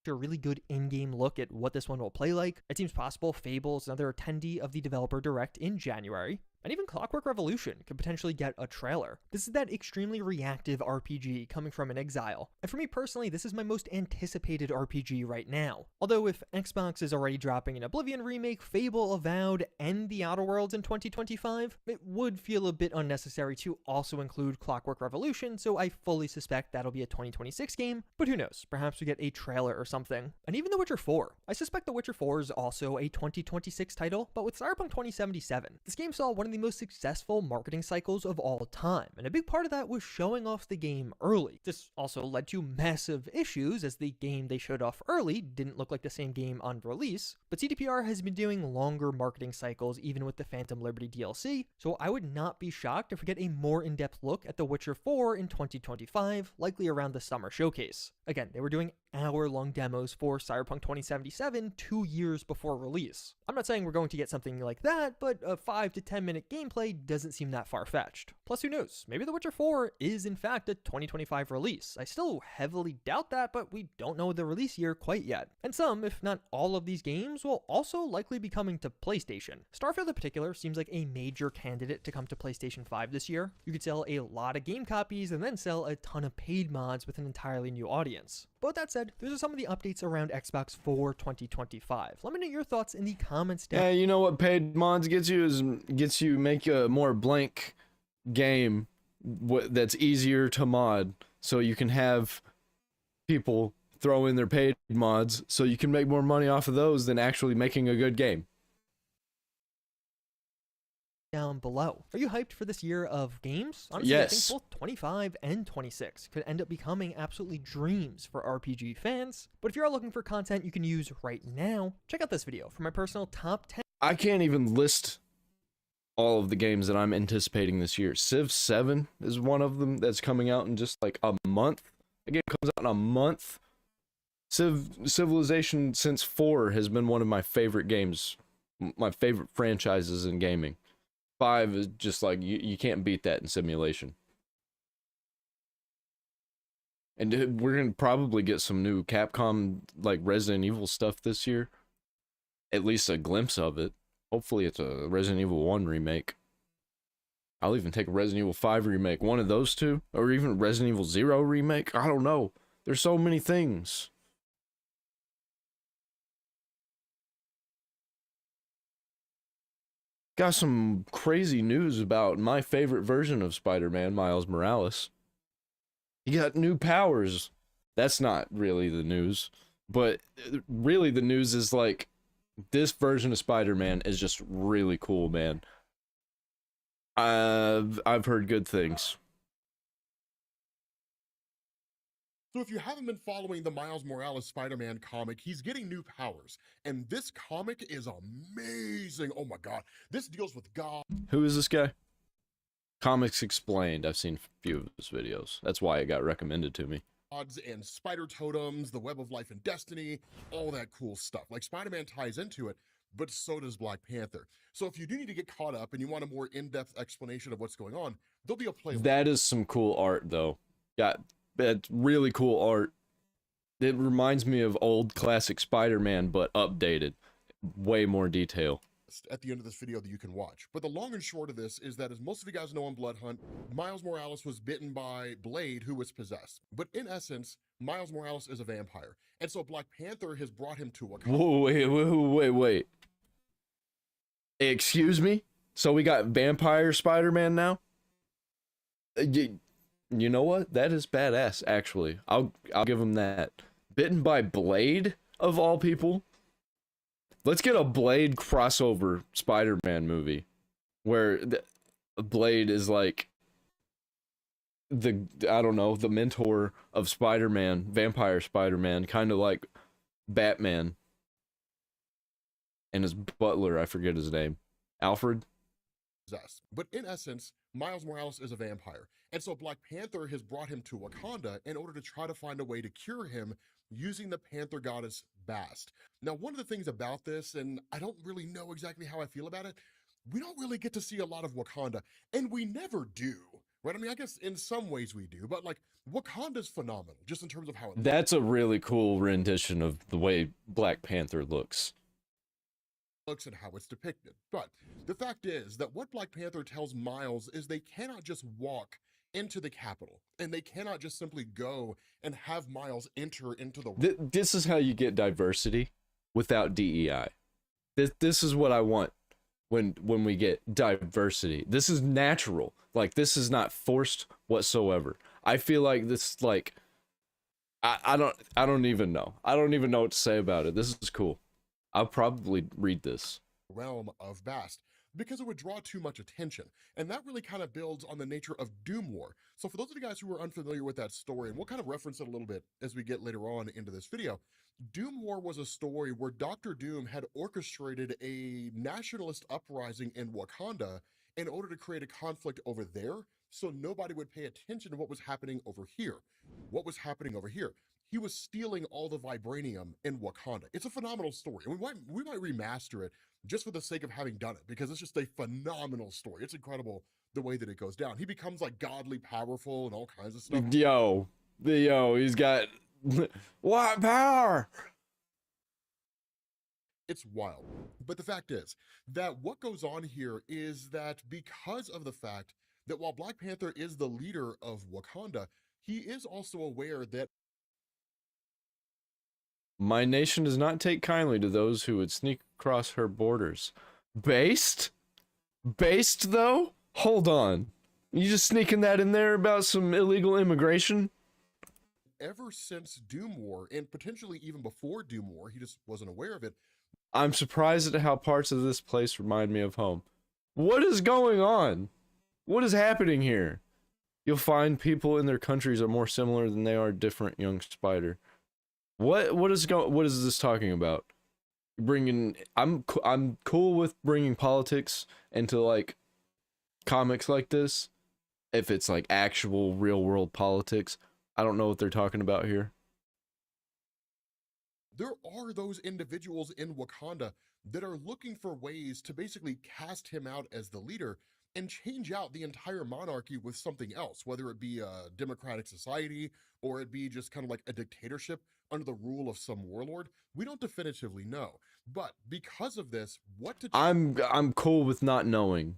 A really good in-game look at what this one will play like. It seems possible Fables, another attendee of the Developer Direct in January. And even Clockwork Revolution could potentially get a trailer. This is that extremely reactive RPG coming from an Exile. And for me personally, this is my most anticipated RPG right now. Although if Xbox is already dropping an Oblivion remake, Fable, Avowed, and The Outer Worlds in 2025, it would feel a bit unnecessary to also include Clockwork Revolution, so I fully suspect that'll be a 2026 game, but who knows, perhaps we get a trailer or something. And even The Witcher 4. I suspect The Witcher 4 is also a 2026 title, but with Cyberpunk 2077. This game saw one of the most successful marketing cycles of all time, and a big part of that was showing off the game early. This also led to massive issues, as the game they showed off early didn't look like the same game on release, but CDPR has been doing longer marketing cycles even with the Phantom Liberty DLC, so I would not be shocked if we get a more in-depth look at The Witcher 4 in 2025, likely around the summer showcase. Again, they were doing hour-long demos for Cyberpunk 2077 2 years before release. I'm not saying we're going to get something like that, but a 5 to 10 minute gameplay doesn't seem that far-fetched. Plus, who knows, maybe The Witcher 4 is in fact a 2025 release. I still heavily doubt that, but we don't know the release year quite yet. And some, if not all of these games, will also likely be coming to PlayStation. Starfield in particular seems like a major candidate to come to PlayStation 5 this year. You could sell a lot of game copies and then sell a ton of paid mods with an entirely new audience. But with that said, those are some of the updates around Xbox for 2025. Let me know your thoughts in the comments down. Yeah, you know what paid mods gets you is make a more blank game that's easier to mod, so you can have people throw in their paid mods, so you can make more money off of those than actually making a good game. down below. Are you hyped for this year of games? Honestly, Yes. I think both 25 and 26 could end up becoming absolutely dreams for RPG fans. But if you're looking for content you can use right now, check out this video for my personal top 10. I can't even list all of the games that I'm anticipating this year. Civ 7 is one of them that's coming out in just like a month. The game comes out in a month. Civilization since 4 has been one of my favorite games, my favorite franchises in gaming. 5 is just like, you can't beat that in simulation. And we're going to probably get some new Capcom, like Resident Evil stuff this year. At least a glimpse of it. Hopefully it's a Resident Evil 1 remake. I'll even take a Resident Evil 5 remake. One of those two. Or even Resident Evil 0 remake. I don't know. There's so many things. Got some crazy news about my favorite version of Spider-Man, Miles Morales. He got new powers. That's not really the news. But really the news is like, this version of Spider-Man is just really cool, man. I've heard good things. So if you haven't been following the Miles Morales Spider-Man comic, he's getting new powers. And this comic is amazing. Oh my god. This deals with God. Who is this guy? Comics Explained. I've seen a few of his videos. That's why it got recommended to me. Gods and spider totems, the web of life and destiny, all that cool stuff. Like Spider-Man ties into it, but so does Black Panther. So if you do need to get caught up and you want a more in-depth explanation of what's going on, there'll be a playlist. That is some cool art, though. Got that's really cool art. It reminds me of old classic Spider-Man, but updated. Way more detail. At the end of this video that you can watch. But the long and short of this is that, as most of you guys know on Blood Hunt, Miles Morales was bitten by Blade, who was possessed. But in essence, Miles Morales is a vampire. And so Black Panther has brought him to Wakanda. Whoa, wait. Excuse me? So we got vampire Spider-Man now? You know what? That is badass, actually. I'll give him that. Bitten by Blade, of all people? Let's get a Blade crossover Spider-Man movie where Blade is like the mentor of Spider-Man, vampire Spider-Man, kind of like Batman. And his butler, I forget his name. Alfred? But in essence, Miles Morales is a vampire. And so Black Panther has brought him to Wakanda in order to try to find a way to cure him using the Panther goddess Bast. Now, one of the things about this, and I don't really know exactly how I feel about it, we don't really get to see a lot of Wakanda, and we never do, right? I mean, I guess in some ways we do, but like Wakanda's phenomenal, just in terms of how it That's a really cool rendition of the way Black Panther looks and how it's depicted. But the fact is that what Black Panther tells Miles is they cannot just walk into the capital, and they cannot just simply go and have Miles enter into the This is how you get diversity without DEI. This is what I want when we get diversity. This is natural. Like, this is not forced whatsoever. I feel like this, like, I don't even know. I don't even know what to say about it. This is cool. I'll probably read this. Realm of Bast, because it would draw too much attention. And that really kind of builds on the nature of Doom War. So for those of you guys who are unfamiliar with that story, and we'll kind of reference it a little bit as we get later on into this video, Doom War was a story where Dr. Doom had orchestrated a nationalist uprising in Wakanda in order to create a conflict over there, so nobody would pay attention to what was happening over here. What was happening over here? He was stealing all the vibranium in Wakanda. It's a phenomenal story. And we might remaster it just for the sake of having done it, because it's just a phenomenal story. It's incredible the way that it goes down. He becomes like godly powerful and all kinds of stuff. Yo, he's got what power? It's wild. But the fact is that what goes on here is that because of the fact that while Black Panther is the leader of Wakanda, he is also aware that My nation does not take kindly to those who would sneak across her borders. Based? Based, though? Hold on. You just sneaking that in there about some illegal immigration? ever since Doom War, and potentially even before Doom War, he just wasn't aware of it. I'm surprised at how parts of this place remind me of home. What is going on? What is happening here? You'll find people in their countries are more similar than they are different, young spider. What is this talking about? I'm cool with bringing politics into like comics like this if it's like actual real world politics. I don't know what they're talking about here. There are those individuals in Wakanda that are looking for ways to basically cast him out as the leader and change out the entire monarchy with something else, whether it be a democratic society or it be just kind of like a dictatorship under the rule of some warlord. We don't definitively know. But because of this, I'm cool with not knowing.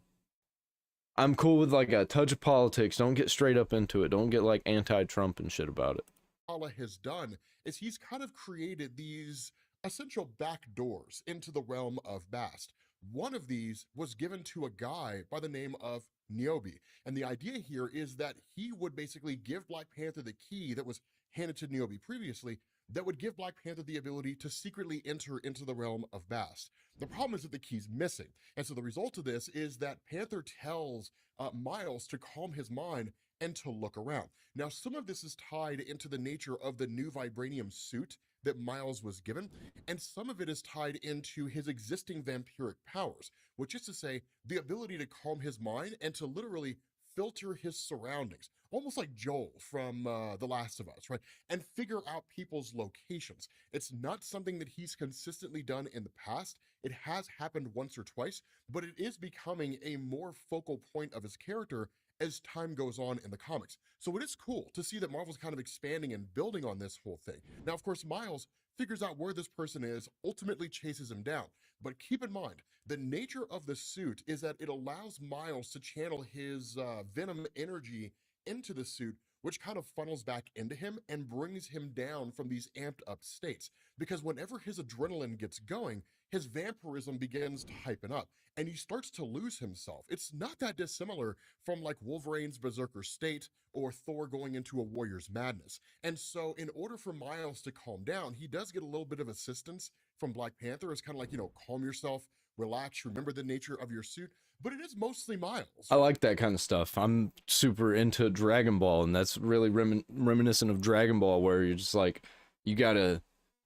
I'm cool with like a touch of politics. Don't get straight up into it. Don't get like anti-Trump and shit about it. Allah has done is he's kind of created these essential back doors into the realm of Bast. One of these was given to a guy by the name of Niobe. And the idea here is that he would basically give Black Panther the key that was handed to Niobe previously that would give Black Panther the ability to secretly enter into the realm of Bast. The problem is that the key's missing. And so the result of this is that Panther tells Miles to calm his mind and to look around. Now, some of this is tied into the nature of the new vibranium suit that Miles was given, and some of it is tied into his existing vampiric powers, which is to say, the ability to calm his mind and to literally filter his surroundings, almost like Joel from The Last of Us, right? And figure out people's locations. It's not something that he's consistently done in the past. It has happened once or twice, but it is becoming a more focal point of his character as time goes on in the comics. So it is cool to see that Marvel's kind of expanding and building on this whole thing. Now, of course, Miles figures out where this person is, ultimately chases him down. But keep in mind, the nature of the suit is that it allows Miles to channel his venom energy into the suit, which kind of funnels back into him and brings him down from these amped up states. Because whenever his adrenaline gets going, his vampirism begins to hypen up and he starts to lose himself. It's not that dissimilar from like Wolverine's berserker state or Thor going into a warrior's madness. And so in order for Miles to calm down, he does get a little bit of assistance from Black Panther. It's kind of like, you know, calm yourself, relax, remember the nature of your suit, but it is mostly Miles. I like that kind of stuff. I'm super into Dragon Ball, and that's really reminiscent of Dragon Ball, where you're just like, you gotta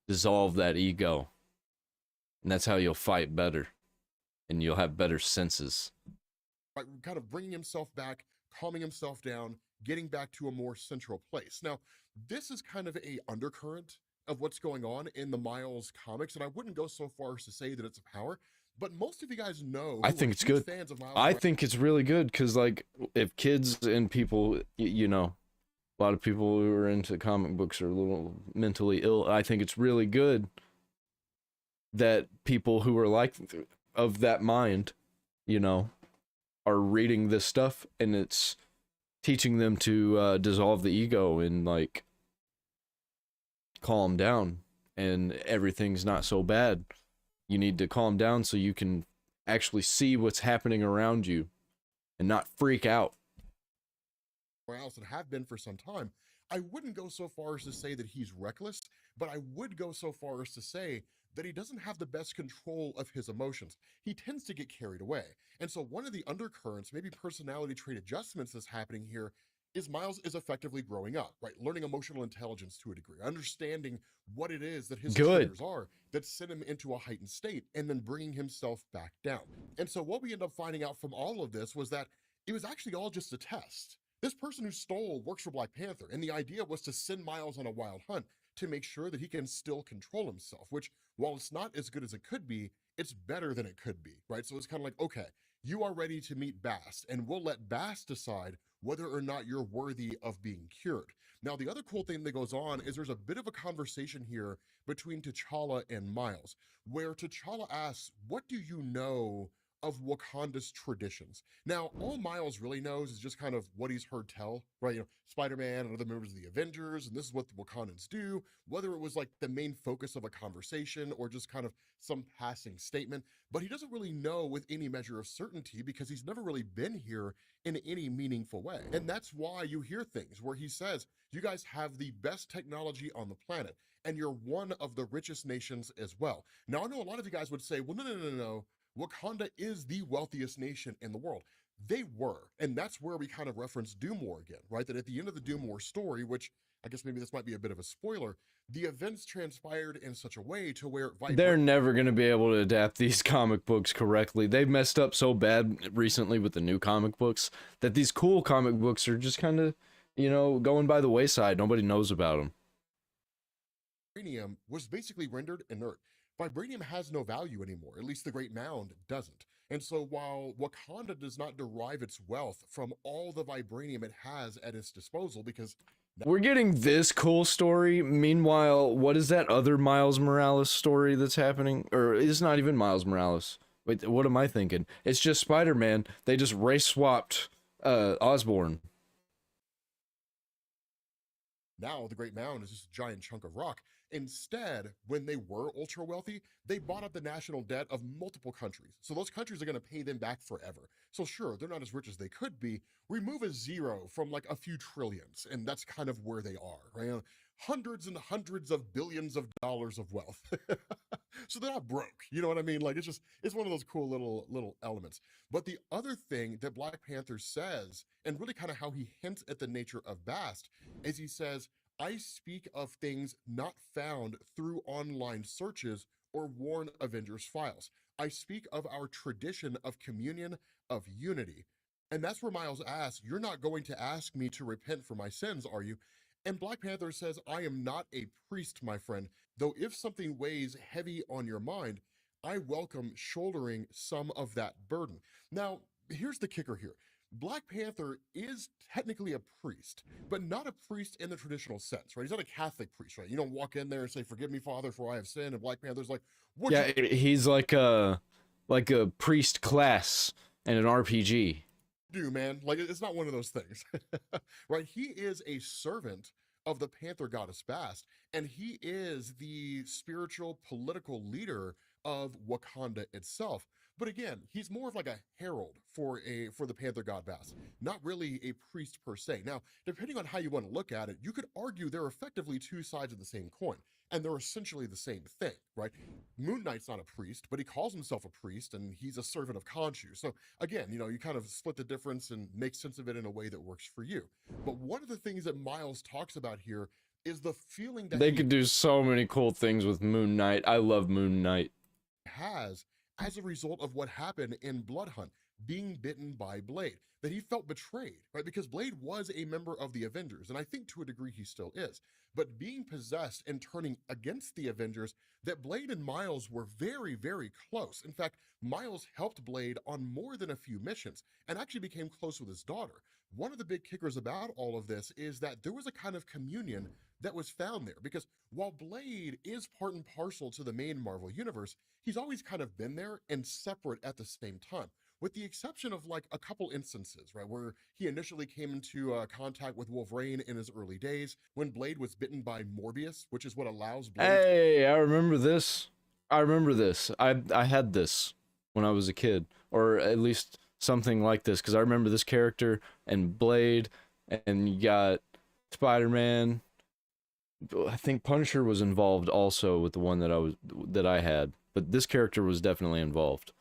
dissolve that ego, and that's how you'll fight better, and you'll have better senses. Right, kind of bringing himself back, calming himself down, getting back to a more central place. Now, this is kind of a undercurrent of what's going on in the Miles comics, and I wouldn't go so far as to say that it's a power, but most of you guys know I think it's good. Fans of Miles I think it's really good because, like, if kids and people, you know, a lot of people who are into comic books are a little mentally ill. I think it's really good that people who are like of that mind, you know, are reading this stuff and it's teaching them to dissolve the ego and like calm down, and everything's not so bad. You need to calm down so you can actually see what's happening around you and not freak out. Miles and have been for some time. I wouldn't go so far as to say that he's reckless, but I would go so far as to say that he doesn't have the best control of his emotions. He tends to get carried away. And so one of the undercurrents, maybe personality trait adjustments that's happening here, is Miles is effectively growing up, right? Learning emotional intelligence to a degree, understanding what it is that his triggers are that send him into a heightened state and then bringing himself back down. And so what we end up finding out from all of this was that it was actually all just a test. This person who stole works for Black Panther, and the idea was to send Miles on a wild hunt to make sure that he can still control himself, which, while it's not as good as it could be, it's better than it could be, right? So it's kind of like, okay, you are ready to meet Bast, and we'll let Bast decide whether or not you're worthy of being cured. Now, the other cool thing that goes on is there's a bit of a conversation here between T'Challa and Miles, where T'Challa asks, what do you know of Wakanda's traditions? Now, all Miles really knows is just kind of what he's heard tell, right? You know, Spider-Man and other members of the Avengers, and this is what the Wakandans do, whether it was like the main focus of a conversation or just kind of some passing statement, but he doesn't really know with any measure of certainty because he's never really been here in any meaningful way. And that's why you hear things where he says, you guys have the best technology on the planet, and you're one of the richest nations as well. Now, I know a lot of you guys would say, well, no, Wakanda is the wealthiest nation in the world. They were, and that's where we kind of reference Doom War again, right? That at the end of the Doom War story, which I guess maybe this might be a bit of a spoiler, the events transpired in such a way to where they're never going to be able to adapt these comic books correctly. They've messed up so bad recently with the new comic books that these cool comic books are just kind of, you know, going by the wayside. Nobody knows about them. Vibranium was basically rendered inert. Vibranium has no value anymore, at least the Great Mound doesn't. And so while Wakanda does not derive its wealth from all the vibranium it has at its disposal, because we're getting this cool story. Meanwhile, what is that other Miles Morales story that's happening? Or it's not even Miles Morales. Wait, what am I thinking? It's just Spider-Man. They just race swapped Osborn. Now the Great Mound is just a giant chunk of rock. Instead, when they were ultra wealthy, they bought up the national debt of multiple countries. So those countries are going to pay them back forever. So sure, they're not as rich as they could be. Remove a zero from like a few trillions, and that's kind of where they are, right? Hundreds and hundreds of billions of dollars of wealth. So they're not broke. You know what I mean? Like it's one of those cool little elements. But the other thing that Black Panther says, and really kind of how he hints at the nature of Bast, is he says, I speak of things not found through online searches or Warren Avengers files. I speak of our tradition of communion, of unity. And that's where Miles asks, you're not going to ask me to repent for my sins, are you? And Black Panther says, I am not a priest, my friend, though if something weighs heavy on your mind, I welcome shouldering some of that burden. Now, here's the kicker here. Black Panther is technically a priest, but not a priest in the traditional sense, right? He's not a Catholic priest, right? You don't walk in there and say, forgive me, Father, for I have sinned. And Black Panther's like, what? Yeah, he's like a priest class in an RPG. Do, man. Like, it's not one of those things, right? He is a servant of the Panther goddess Bast, and he is the spiritual political leader of Wakanda itself. But again, he's more of like a herald for the Panther god Bast, not really a priest per se. Now, depending on how you want to look at it, you could argue they're effectively two sides of the same coin, and they're essentially the same thing, right? Moon Knight's not a priest, but he calls himself a priest, and he's a servant of Khonshu. So again, you know, you kind of split the difference and make sense of it in a way that works for you. But one of the things that Miles talks about here is the feeling that they could do so many cool things with Moon Knight. I love Moon Knight. Has as a result of what happened in Blood Hunt, being bitten by Blade, that he felt betrayed, right? Because Blade was a member of the Avengers, and I think to a degree he still is, but being possessed and turning against the Avengers, that Blade and Miles were very, very close. In fact, Miles helped Blade on more than a few missions and actually became close with his daughter. One of the big kickers about all of this is that there was a kind of communion that was found there, because while Blade is part and parcel to the main Marvel universe, he's always kind of been there and separate at the same time, with the exception of like a couple instances, right, where he initially came into contact with Wolverine in his early days, when Blade was bitten by Morbius, which is what allows Blade. Hey, I remember this. I had this when I was a kid, or at least something like this, because I remember this character and Blade, and you got Spider-Man. I think Punisher was involved also with the one that I had, but this character was definitely involved.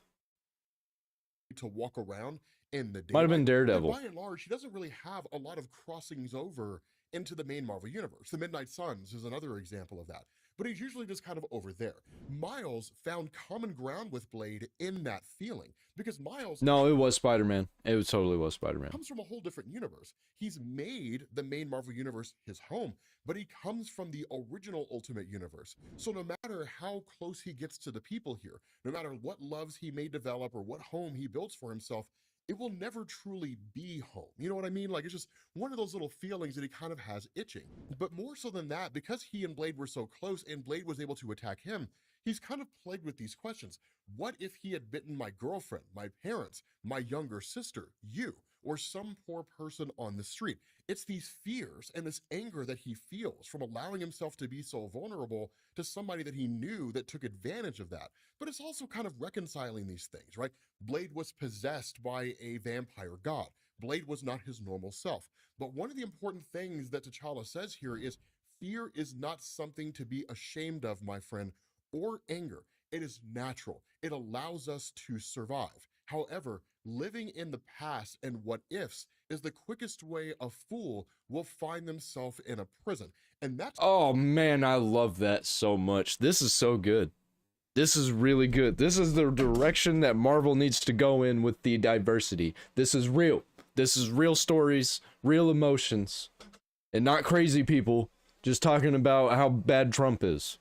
To walk around in the daylight. Might have been Daredevil. By and large, he doesn't really have a lot of crossings over into the main Marvel universe. The Midnight Suns is another example of that, but he's usually just kind of over there. Miles found common ground with Blade in that feeling, because Miles... No, it was Spider-Man. It totally was Spider-Man. Comes from a whole different universe. He's made the main Marvel universe his home, but he comes from the original Ultimate Universe. So no matter how close he gets to the people here, no matter what loves he may develop or what home he builds for himself, it will never truly be home. You know what I mean? Like, it's just one of those little feelings that he kind of has itching. But more so than that, because he and Blade were so close and Blade was able to attack him, he's kind of plagued with these questions. What if he had bitten my girlfriend, my parents, my younger sister, you, or some poor person on the street? It's these fears and this anger that he feels from allowing himself to be so vulnerable to somebody that he knew that took advantage of that. But it's also kind of reconciling these things, right? Blade was possessed by a vampire god. Blade was not his normal self. But one of the important things that T'Challa says here is fear is not something to be ashamed of, my friend, or anger. It is natural. It allows us to survive. However, living in the past and what ifs is the quickest way a fool will find themselves in a prison. And that's Oh man, I love that so much. This is so good. This is really good. This is the direction that Marvel needs to go in with the diversity. This is real. This is real stories, real emotions, and not crazy people just talking about how bad Trump is.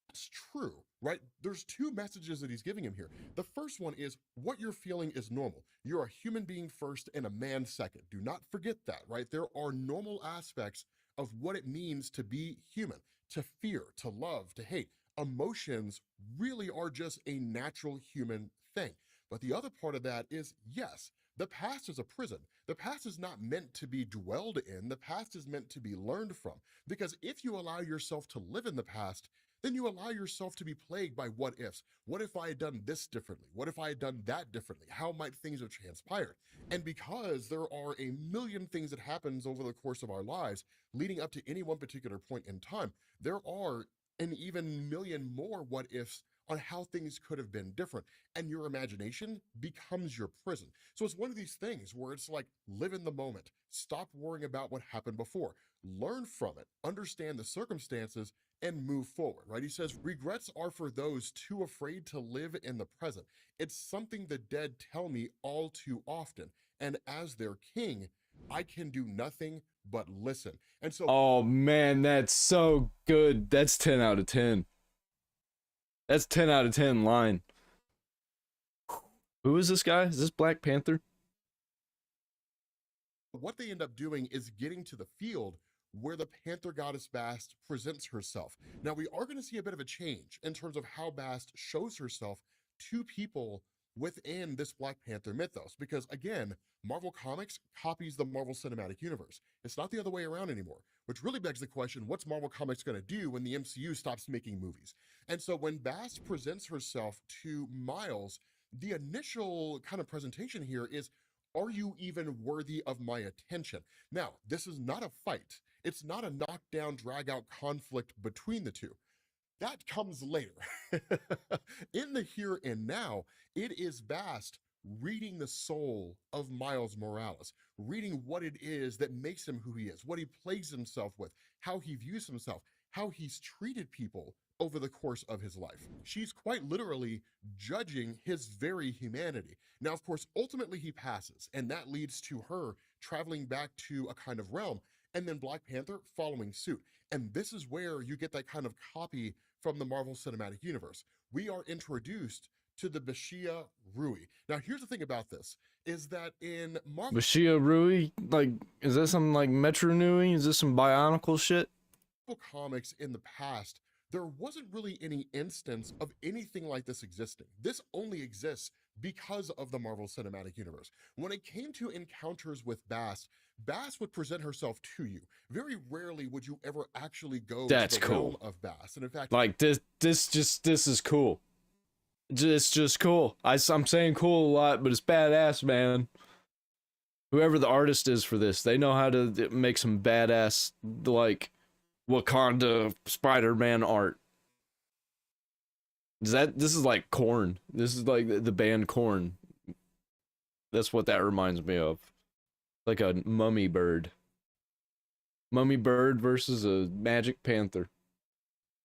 That's true, right? There's two messages that he's giving him here. The first one is what you're feeling is normal. You're a human being first and a man second. Do not forget that, right? There are normal aspects of what it means to be human, to fear, to love, to hate. Emotions really are just a natural human thing. But the other part of that is, yes, the past is a prison. The past is not meant to be dwelled in. The past is meant to be learned from. Because if you allow yourself to live in the past, then you allow yourself to be plagued by what ifs. What if I had done this differently? What if I had done that differently? How might things have transpired? And because there are a million things that happens over the course of our lives leading up to any one particular point in time, there are an even million more what ifs on how things could have been different. And your imagination becomes your prison. So it's one of these things where it's like, live in the moment, stop worrying about what happened before, learn from it, understand the circumstances, and move forward, right? He says, regrets are for those too afraid to live in the present. It's something the dead tell me all too often. And as their king, I can do nothing but listen. And so, oh man, that's so good. That's 10 out of 10. That's 10 out of 10 line. Who is this guy? Is this Black Panther? what they end up doing is getting to the field where the Panther goddess Bast presents herself. Now, we are going to see a bit of a change in terms of how Bast shows herself to people within this Black Panther mythos, because again, Marvel Comics copies the Marvel Cinematic Universe. It's not the other way around anymore, which really begs the question, what's Marvel Comics going to do when the MCU stops making movies? And so when Bast presents herself to Miles, the initial kind of presentation here is, are you even worthy of my attention? Now, this is not a fight. It's not a knockdown, drag-out conflict between the two. That comes later. In the here and now, it is Bast reading the soul of Miles Morales, reading what it is that makes him who he is, what he plagues himself with, how he views himself, how he's treated people over the course of his life. She's quite literally judging his very humanity. Now, of course, ultimately he passes, and that leads to her traveling back to a kind of realm, and then Black Panther following suit. And this is where you get that kind of copy from the Marvel Cinematic Universe. We are introduced to the Bashia Rui. Now, here's the thing about this, is that in Marvel... Bashia Rui? Like, is that something like Metro Nui? Is this some Bionicle shit? Comics in the past, there wasn't really any instance of anything like this existing. This only exists because of the Marvel Cinematic Universe. When it came to encounters with Bast, Bast would present herself to you. Very rarely would you ever actually go to the realm of Bast. And in fact, like this is cool. It's just cool. I'm saying cool a lot, but it's badass, man. Whoever the artist is for this, they know how to make some badass, like, Wakanda Spider-Man art. This is like Korn. This is like the band Korn. That's what that reminds me of. Like a mummy bird. Mummy bird versus a magic panther.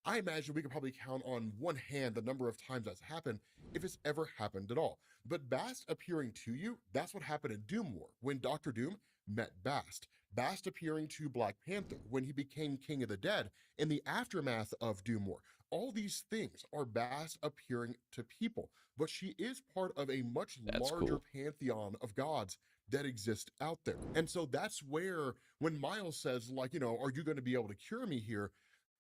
I imagine we could probably count on one hand the number of times that's happened, if it's ever happened at all. But Bast appearing to you, that's what happened in Doom War, when Dr. Doom met Bast. Bast appearing to Black Panther when he became King of the Dead in the aftermath of Doom War. All these things are Bast appearing to people, but she is part of a much larger pantheon of gods that exist out there. And so that's where, when Miles says, like, you know, are you going to be able to cure me here?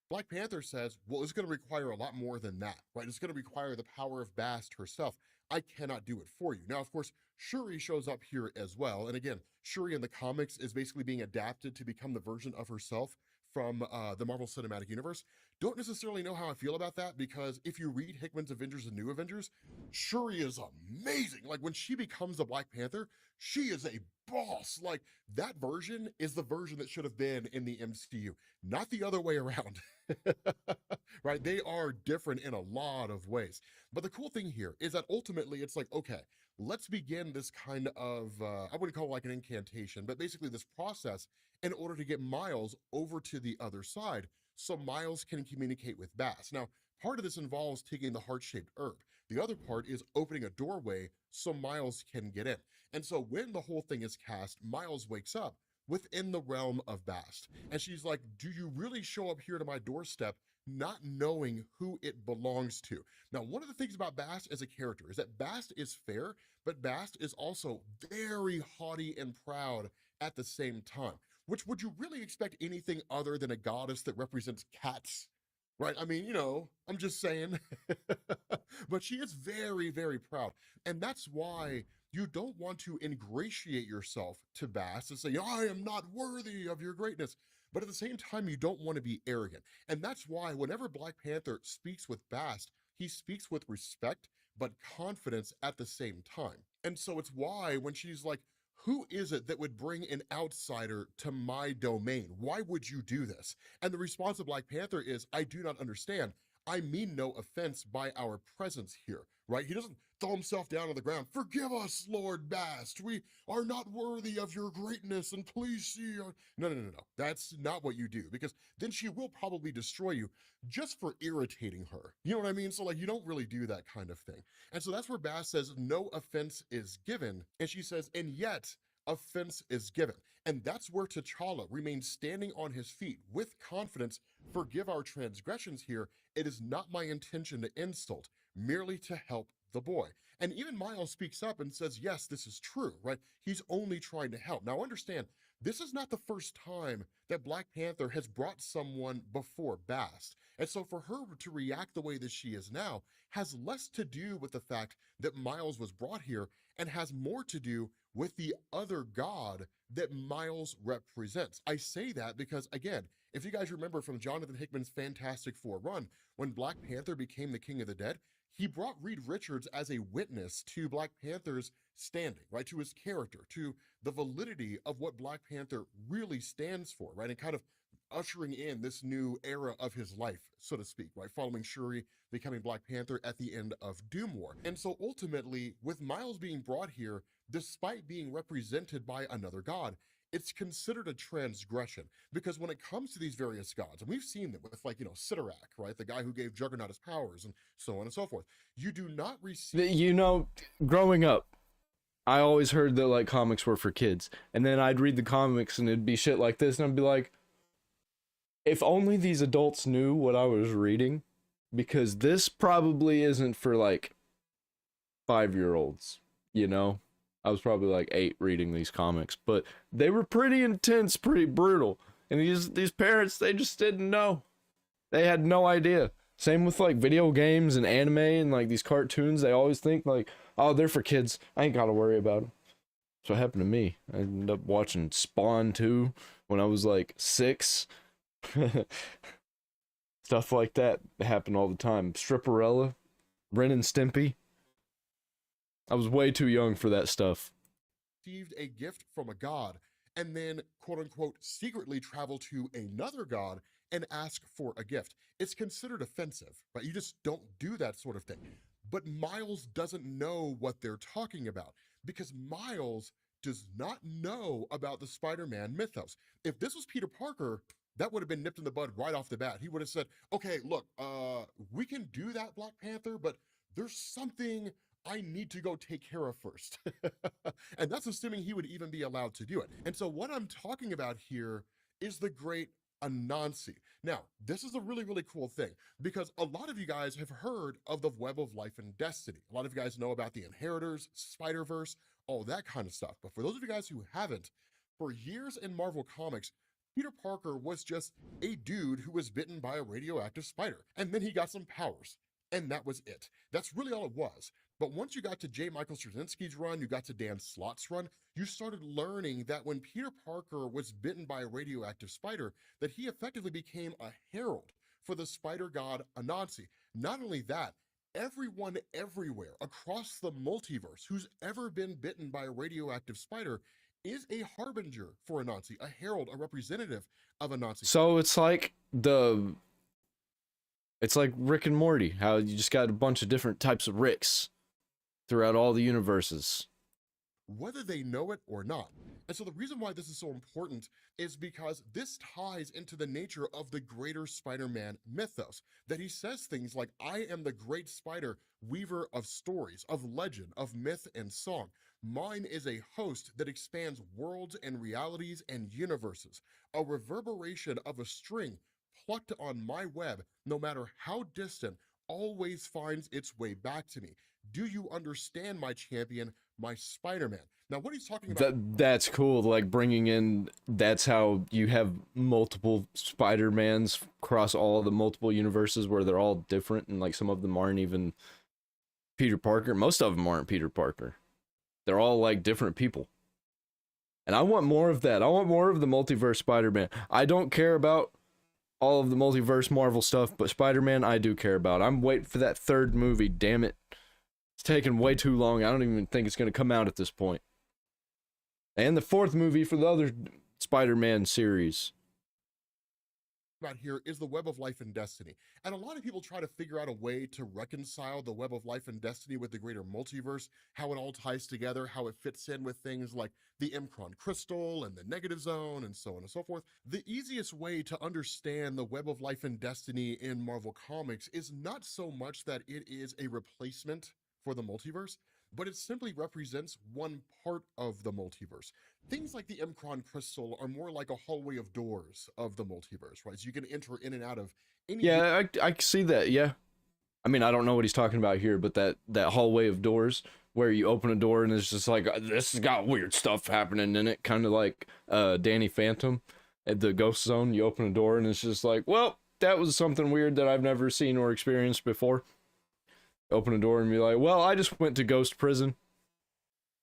Black Panther says, well, it's going to require a lot more than that, right? It's going to require the power of Bast herself. I cannot do it for you. Now, of course, Shuri shows up here as well. And again, Shuri in the comics is basically being adapted to become the version of herself from the Marvel Cinematic Universe. Don't necessarily know how I feel about that, because if you read Hickman's Avengers and New Avengers, Shuri is amazing. Like, when she becomes the Black Panther, she is a boss. Like, that version is the version that should have been in the MCU, not the other way around. Right? They are different in a lot of ways. But the cool thing here is that ultimately it's like, okay, let's begin this kind of, I wouldn't call it like an incantation, but basically this process in order to get Miles over to the other side so Miles can communicate with Bass. Now, part of this involves taking the heart-shaped herb. The other part is opening a doorway so Miles can get in. And so when the whole thing is cast, Miles wakes up within the realm of Bast. And she's like, do you really show up here to my doorstep not knowing who it belongs to? Now, one of the things about Bast as a character is that Bast is fair, but Bast is also very haughty and proud at the same time. Which, would you really expect anything other than a goddess that represents cats? Right? I mean, you know, I'm just saying. But she is very, very proud. And that's why you don't want to ingratiate yourself to Bast and say, I am not worthy of your greatness. But at the same time, you don't want to be arrogant. And that's why whenever Black Panther speaks with Bast, he speaks with respect, but confidence at the same time. And so it's why when she's like, who is it that would bring an outsider to my domain? Why would you do this? And the response of Black Panther is, I do not understand. I mean no offense by our presence here, right? He doesn't throw himself down on the ground. Forgive us, Lord Bast. We are not worthy of your greatness, and please see our... No. That's not what you do, because then she will probably destroy you just for irritating her. You know what I mean? So like, you don't really do that kind of thing. And so that's where Bast says, no offense is given. And she says, and yet offense is given. And that's where T'Challa remains standing on his feet with confidence. Forgive our transgressions here. It is not my intention to insult, merely to help the boy. And even Miles speaks up and says, yes, this is true, right? He's only trying to help. Now understand, this is not the first time that Black Panther has brought someone before Bast. And so for her to react the way that she is now has less to do with the fact that Miles was brought here and has more to do with the other god that Miles represents. I say that because, again, if you guys remember from Jonathan Hickman's Fantastic Four run, when Black Panther became the King of the Dead, he brought Reed Richards as a witness to Black Panther's standing, right? To his character, to the validity of what Black Panther really stands for, right? And kind of ushering in this new era of his life, so to speak, right? Following Shuri becoming Black Panther at the end of Doom War. And so ultimately, with Miles being brought here, despite being represented by another god, it's considered a transgression, because when it comes to these various gods, and we've seen them with, like, you know, Sidorak, right? The guy who gave Juggernaut his powers and so on and so forth. You do not receive... You know, growing up, I always heard that, like, comics were for kids. And then I'd read the comics and it'd be shit like this, and I'd be like, if only these adults knew what I was reading, because this probably isn't for, like, 5-year-olds, you know? I was probably like 8 reading these comics, but they were pretty intense, pretty brutal. And these parents, they just didn't know. They had no idea. Same with like video games and anime and like these cartoons. They always think like, oh, they're for kids. I ain't got to worry about them. That's what happened to me. I ended up watching Spawn 2 when I was like 6. Stuff like that happened all the time. Stripperella, Ren and Stimpy. I was way too young for that stuff. Received a gift from a god and then, quote unquote, secretly travel to another god and ask for a gift. It's considered offensive, right? You just don't do that sort of thing. But Miles doesn't know what they're talking about, because Miles does not know about the Spider-Man mythos. If this was Peter Parker, that would have been nipped in the bud right off the bat. He would have said, okay, look, we can do that, Black Panther, but there's something I need to go take care of first. And that's assuming he would even be allowed to do it. And so what I'm talking about here is the great Anansi. Now, this is a really, really cool thing, because a lot of you guys have heard of the Web of Life and Destiny. A lot of you guys know about the Inheritors, Spider-Verse, all that kind of stuff. But for those of you guys who haven't, for years in Marvel Comics, Peter Parker was just a dude who was bitten by a radioactive spider, and then he got some powers. And that was it. That's really all it was. But once you got to J. Michael Straczynski's run, you got to Dan Slott's run, you started learning that when Peter Parker was bitten by a radioactive spider, that he effectively became a herald for the spider god Anansi. Not only that, everyone everywhere across the multiverse who's ever been bitten by a radioactive spider is a harbinger for Anansi, a herald, a representative of Anansi. So it's like Rick and Morty, how you just got a bunch of different types of Ricks throughout all the universes. Whether they know it or not. And so the reason why this is so important is because this ties into the nature of the greater Spider-Man mythos, that he says things like, I am the great spider, weaver of stories, of legend, of myth and song. Mine is a host that expands worlds and realities and universes, a reverberation of a string plucked on my web, no matter how distant, always finds its way back to me. Do you understand, my champion, my Spider-Man? Now, what he's talking about... That's cool, like bringing in, that's how you have multiple Spider-Mans across all of the multiple universes where they're all different, and like some of them aren't even Peter Parker. Most of them aren't Peter Parker. They're all like different people. And I want more of that. I want more of the multiverse Spider-Man. I don't care about all of the multiverse Marvel stuff, but Spider-Man I do care about. I'm waiting for that third movie, damn it. It's taken way too long. I don't even think it's going to come out at this point. And the fourth movie for the other Spider-Man series. About here is the web of life and destiny. And a lot of people try to figure out a way to reconcile the web of life and destiny with the greater multiverse, how it all ties together, how it fits in with things like the Imcron crystal and the negative zone and so on and so forth. The easiest way to understand the web of life and destiny in Marvel Comics is not so much that it is a replacement for the multiverse, but it simply represents one part of the multiverse. Things like the Imcron crystal are more like a hallway of doors of the multiverse, right? So you can enter in and out of any... Yeah, I see that, yeah. I mean, I don't know what he's talking about here, but that hallway of doors where you open a door and it's just like, this has got weird stuff happening in it, kind of like Danny Phantom at the Ghost Zone. You open a door and it's just like, well, that was something weird that I've never seen or experienced before. Open a door and be like, well, I just went to Ghost Prison.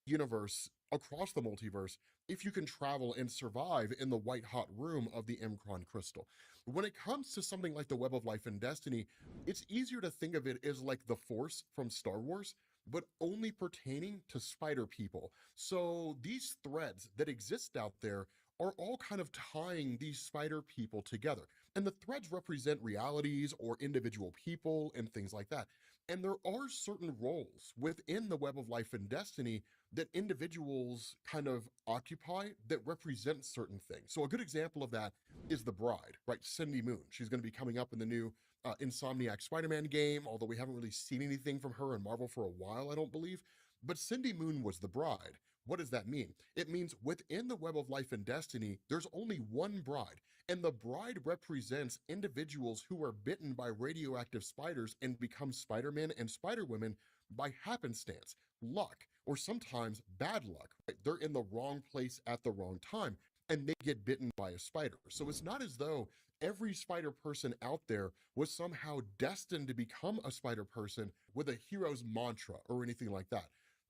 Universe across the multiverse, if you can travel and survive in the white hot room of the Imcron crystal. When it comes to something like the web of life and destiny, it's easier to think of it as like the Force from Star Wars, but only pertaining to spider people. So these threads that exist out there are all kind of tying these spider people together. And the threads represent realities or individual people and things like that. And there are certain roles within the web of life and destiny that individuals kind of occupy that represent certain things. So a good example of that is the Bride, right? Cindy Moon. She's going to be coming up in the new Insomniac Spider-Man game, although we haven't really seen anything from her in Marvel for a while, I don't believe. But Cindy Moon was the Bride. What does that mean? It means within the web of life and destiny, there's only one bride. And the bride represents individuals who are bitten by radioactive spiders and become Spider-Men and Spider-Women by happenstance, luck, or sometimes bad luck. Right? They're in the wrong place at the wrong time, and they get bitten by a spider. So it's not as though every spider person out there was somehow destined to become a spider person with a hero's mantra or anything like that.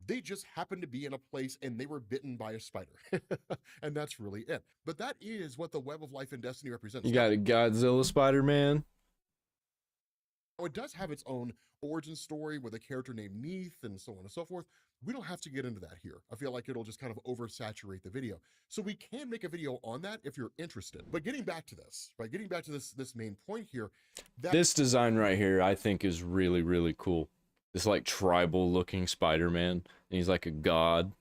They just happened to be in a place and they were bitten by a spider. And that's really it. But that is what the web of life and destiny represents. You got a Godzilla Spider-Man. Oh, it does have its own origin story with a character named Neith and so on and so forth. We don't have to get into that here. I feel like it'll just kind of oversaturate the video. So we can make a video on that if you're interested. But getting back to this, right? Getting back to this main point here. This design right here, I think is really, really cool. This like tribal looking Spider-Man, and he's like a god.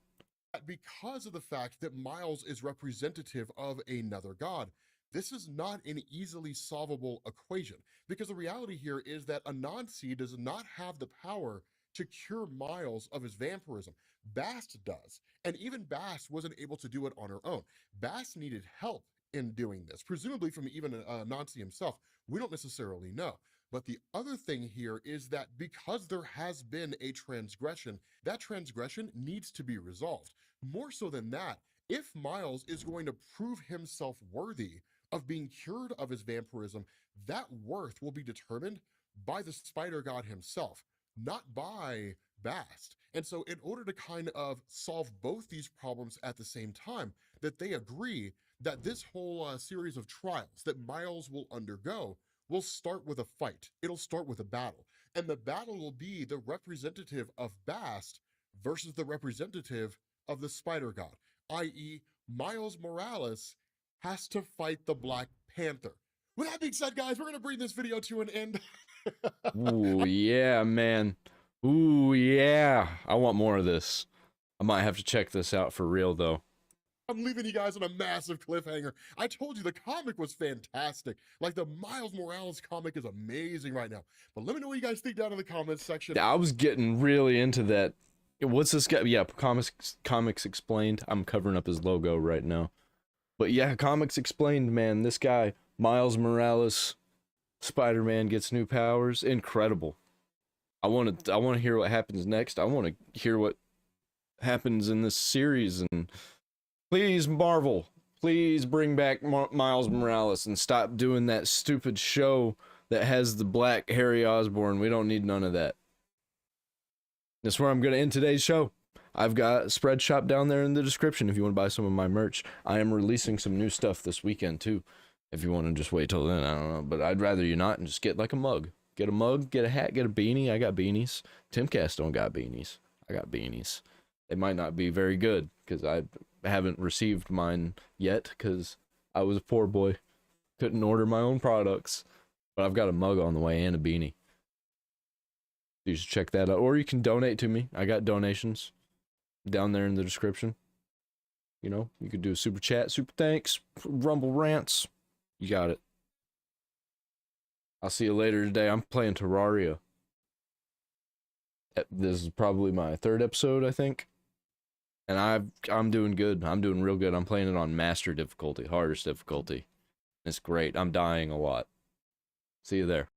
Because of the fact that Miles is representative of another god, this is not an easily solvable equation, because the reality here is that Anansi does not have the power to cure Miles of his vampirism. Bast does, and even Bast wasn't able to do it on her own. Bast needed help in doing this, presumably from even Anansi himself. We don't necessarily know. But the other thing here is that because there has been a transgression, that transgression needs to be resolved. More so than that, if Miles is going to prove himself worthy of being cured of his vampirism, that worth will be determined by the spider god himself, not by Bast. And so in order to kind of solve both these problems at the same time, that they agree that this whole series of trials that Miles will undergo will start with a fight. It'll start with a battle. And the battle will be the representative of Bast versus the representative of the Spider God, i.e. Miles Morales has to fight the Black Panther. With that being said, guys, we're going to bring this video to an end. Ooh, yeah, man. Ooh, yeah. I want more of this. I might have to check this out for real, though. I'm leaving you guys on a massive cliffhanger. I told you the comic was fantastic. Like, the Miles Morales comic is amazing right now. But let me know what you guys think down in the comments section. I was getting really into that. What's this guy? Yeah, Comics Explained. I'm covering up his logo right now. But yeah, Comics Explained, man. This guy, Miles Morales, Spider-Man gets new powers. Incredible. I want to hear what happens next. I want to hear what happens in this series. And please, Marvel, please bring back Miles Morales and stop doing that stupid show that has the black Harry Osborn. We don't need none of that. That's where I'm going to end today's show. I've got a spread shop down there in the description if you want to buy some of my merch. I am releasing some new stuff this weekend too. If you want to just wait till then, I don't know. But I'd rather you not and just get like a mug. Get a mug, get a hat, get a beanie. I got beanies. Timcast don't got beanies. I got beanies. They might not be very good because I haven't received mine yet because I was a poor boy. Couldn't order my own products. But I've got a mug on the way and a beanie. You should check that out. Or you can donate to me. I got donations down there in the description. You know, you could do a super chat, super thanks, rumble rants. You got it. I'll see you later today. I'm playing Terraria. This is probably my 3rd episode, I think. And I'm doing good. I'm doing real good. I'm playing it on master difficulty, hardest difficulty. It's great. I'm dying a lot. See you there.